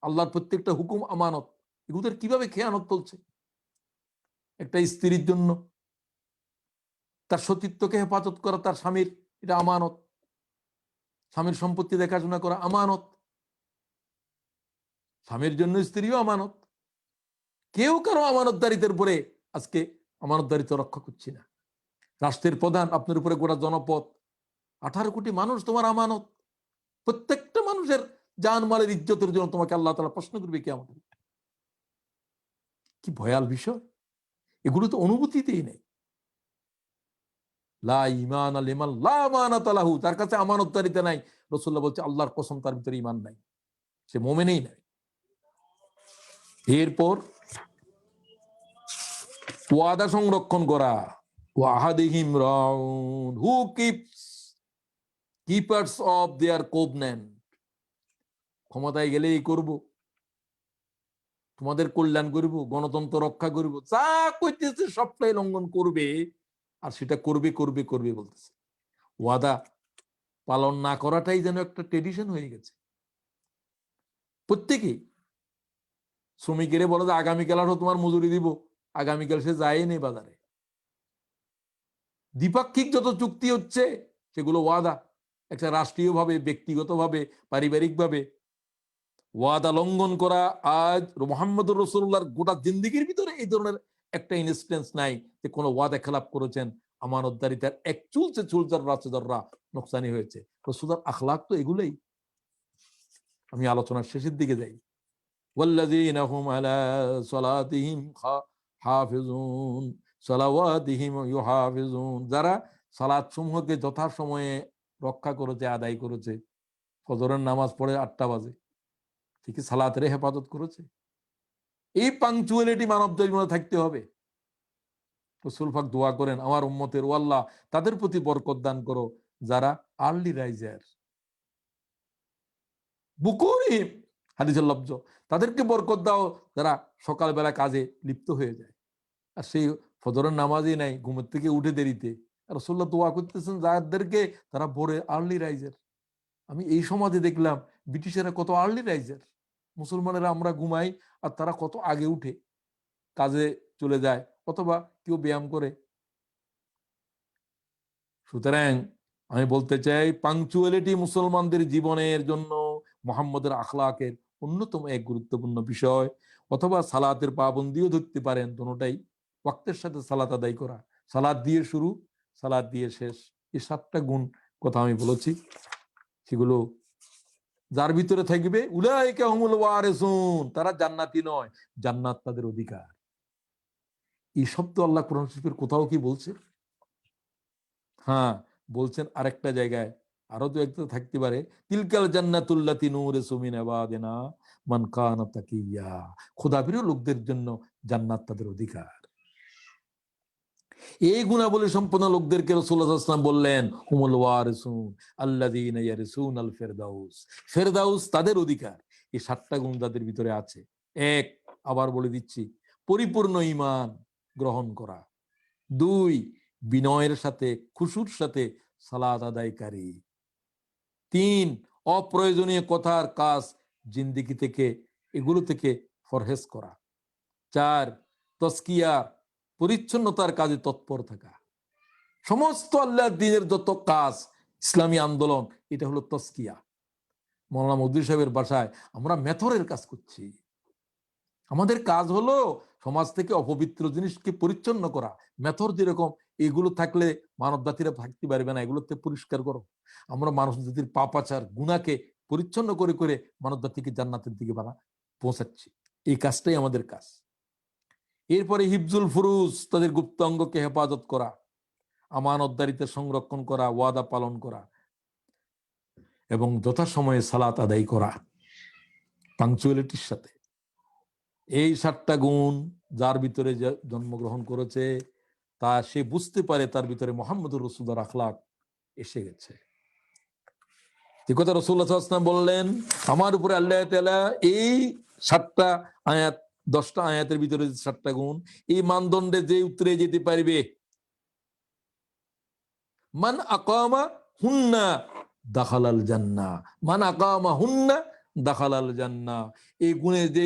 [SPEAKER 1] আল্লাহর প্রত্যেকটা হুকুম আমানত, এগুলোর কিভাবে খেয়ানত চলছে। একটা স্ত্রীর জন্য তার সতীত্বকে হেফাজত করা, তার স্বামীর, এটা আমানত। স্বামীর সম্পত্তি দেখাশোনা করা আমানত, স্বামীর জন্য স্ত্রীও আমানত। কেউ কারো আমানতদারিতার পরে আজকে আমানতদারিতা রক্ষা করছি না। রাষ্ট্রের প্রধান, আপনার উপরে গোটা জনপদ, 18 কোটি মানুষ তোমার আমানত। প্রত্যেকটা মানুষের জানমালের ইজ্জতের জন্য তোমাকে আল্লাহ তাআলা প্রশ্ন করবে কিয়ামত। কি ভয়াল বিষয়, এগুলো তো অনুভূতিতেই নেই। লা ঈমান লিমান লা আমানাতা লাহু, তার কাছে আমানতদারিতা নাই। রাসূলুল্লাহ বলছে, আল্লাহর কসম, তার ভিতরে ঈমান নাই, সে মুমিনই নাই। এরপর ওয়াদা সংরক্ষণ করা, ওয়াহাদিহিম রাউন, হু কিপার্স অফ দেয়ার কোভনেন্ট, ক্ষমতায় গেলে এই করব, তোমাদের কল্যাণ করব, গণতন্ত্র রক্ষা করব, যা কইতেছে সবটাই লঙ্ঘন করবে, আর সেটা করবে করবে করবে বলতেছে। ওয়াদা পালন না করাটাই যেন একটা ট্রেডিশন হয়ে গেছে। প্রত্যেকেই শ্রমিকের বলে যে আগামীকাল আরো তোমার মজুরি দিব, আগামীকাল সে যায় নেই বাজারে। দ্বিপাক্ষিক যত চুক্তি হচ্ছে সেগুলো ওয়াদা, একটা রাষ্ট্রীয়ভাবে, ব্যক্তিগতভাবে, পারিবারিকভাবে ওয়াদা লঙ্ঘন করা। আজ মুহাম্মদুর রাসূলুল্লাহর গোটা জিন্দেগির ভিতরে এই ধরনের একটা ইনস্টেন্স নাই যে কোনো ওয়াদা খেলাপ করেছেন, আমানতদারিতার এক চুলছে চুলজার রাসূলুল্লাহ নোকসানি হয়েছে। রাসূলুল্লাহর আখলাক তো এগুলোই। আমি আলোচনার শেষের দিকে যাই। ওয়াল্লাযীনা হুম আলা সালাতিহিম হাফিজুন, সালাওয়াতিহিম ইউহাফিজুন, যারা সালাত সমূহকে যথাসময়ে রক্ষা করেছে, আদায় করেছে। ফজরের নামাজ পড়ে 8টা বাজে, ঠিক সালাতের হেফাজত করেছে। এই পাংচুয়ালিটি মানব জীবনে থাকতে হবে। রাসূল পাক দোয়া করেন, আমার উম্মতের ও আল্লাহ তাদের প্রতি বরকত দান করো যারা আর্লি রাইজার, বুকুরিম হাদিসের লফজ, তাদেরকে বরকত দাও যারা সকালবেলা কাজে লিপ্ত হয়ে যায়। আর সেই ফজরের নামাজই নাই, ঘুমের থেকে উঠে দেরিতে। রাসূলুল্লাহ দোয়া করতেছেন যাদেরকে, তারা ভোরে আর্লি রাইজার। আমি এই সমাজে দেখলাম ব্রিটিশেরা কত আর্লি রাইজার, মুসলমানেরা আমরা ঘুমাই আর তারা কত আগে উঠে কাজে চলে যায়, অথবা কেউ ব্যায়াম করে। সুতরাং আমি বলতে চাই, পাংচুয়ালিটি মুসলমানদের জীবনের জন্য মুহাম্মদের আখলাকের অন্যতম এক গুরুত্বপূর্ণ বিষয়। অথবা সালাতের পাবন্দিও ধরতে পারেন, দুটোটাই। ওয়াক্তের সাথে সালাত আদায় করা, সালাত দিয়ে শুরু, সালাত দিয়ে শেষ, এই 7টা গুণ কথা আমি বলেছি। সেগুলো যার ভিতরে থাকবে, উলাইকা হুমুল ওয়ারিসুন, তারা জান্নাতি নয়, জান্নাত তাদের অধিকার। এই শব্দ আল্লাহ কোরআন শরীফের কোথাও কি বলছে? হ্যাঁ, বলছেন আরেকটা জায়গায়, আরো তো একটা থাকতে পারে, তিলকাল জান্নাতুল্লাতি নূরিসু মিন ইবাদিনা মান কানা তাকিয়া, খোদাভীরু লোকদের জন্য জান্নাত তাদের অধিকার। এই গুণাবলী সম্পন্ন লোকদেরকে রাসূলুল্লাহ সাল্লাল্লাহু আলাইহি ওয়াসাল্লাম বললেন, হুমুল ওয়ারিসুন আল্লাযীনা ইয়ারিসুনাল ফিরদাউস, ফিরদাউস তাদের অধিকার। এই 7টা গুণ তাদের ভিতরে আছে। এক, আবার বলে দিচ্ছি, পরিপূর্ণ ঈমান গ্রহণ করা। 2, বিনয়ের সাথে, খুশুর সাথে সালাত আদায়কারী। 3, অপ্রয়োজনীয় কথার কাজ জিন্দেগি থেকে এগুলো থেকে ফরহেজ করা। 4, তজকিয়া, পরিচ্ছন্নতার কাজে তৎপর থাকা। সমস্ত আল্লাহর দ্বীনের যত কাজ, ইসলামী আন্দোলন, এটা হলো তজকিয়া। মওলানা মওদুদী সাহেবের বাসায় আমরা মেথরের কাজ করছি। আমাদের কাজ হলো সমাজ থেকে অপবিত্র জিনিসকে পরিচ্ছন্ন করা। মেথর যেরকম, এগুলো থাকলে মানব জাতিরা থাকতে পারবে না, এগুলোতে পরিষ্কার করো। আমরা মানব জাতির পাপাচার গুনাহকে পরিচ্ছন্ন করে করে মানব জাতিকে জান্নাতের দিকে পৌঁছাচ্ছি। এই কাজটাই আমাদের কাজ। এরপরে হিফজুল ফুরুজ, তাদের গুপ্ত অঙ্গকে হেফাজত করা, আমানতদারিতে সংরক্ষণ করা, ওয়াদা পালন করা এবং যথাসময়ে সালাত আদায় করা পাংচুয়ালিটির সাথে। এই 7টা গুণ যার ভিতরে জন্মগ্রহণ করেছে, তা সে বুঝতে পারে তার ভিতরে মুহাম্মদুর রাসূলুল্লাহর আখলাক এসে গেছে। যে কথা রাসূলুল্লাহ সাল্লাল্লাহু আলাইহি ওয়াসাল্লাম বললেন, আমার উপরে আল্লাহ তাআলা এই 7টা আয়াত, 10টা আয়াতের ভিতরে 7টা গুণ, এই মানদণ্ডে যে উত্তরে যেতে পারবে, মান আকামা হুন্না দাখালাল জান্নাহ, মান আকামা হুন্না দাখালাল জান্নাহ, এই গুণে যে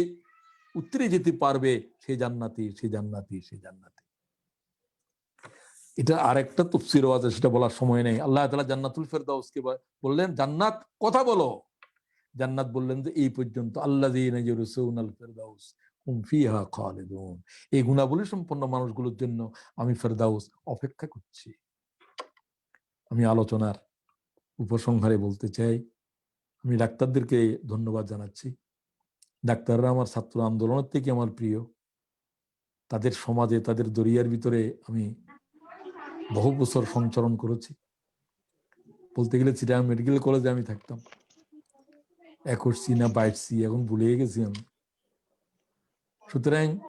[SPEAKER 1] উত্তরে যেতে পারবে সে জান্নাতি, সে জান্নাতি, সে জান্নাতি। এটা আরেকটা তাফসীরও আছে, সেটা বলার সময় নেই। আল্লাহ তাআলা জান্নাতুল ফেরদাউসকে বললেন, জান্নাত কথা বলো। জান্নাত বললেন যে এই পর্যন্ত, আল্লাযীনা ইয়ারসুনাল ফেরদাউস হুম ফিহা খালিদুন, এই গুণাবলী সম্পন্ন মানুষগুলোর জন্য আমি ফেরদাউস অপেক্ষা করছি। আমি আলোচনার উপসংহারে বলতে চাই, আমি ডাক্তারদেরকে ধন্যবাদ জানাচ্ছি। ডাক্তাররা আমার ছাত্র আন্দোলনের থেকে আমার প্রিয়। তাদের সমাজে, তাদের দরিয়ার ভিতরে আমি বহু বছর সঞ্চরণ করেছি। বলতে গেলে চিটাগাং মেডিকেল কলেজে আমি থাকতাম। 21 না 22, এখন ভুলে গেছি আমি। সুতরাং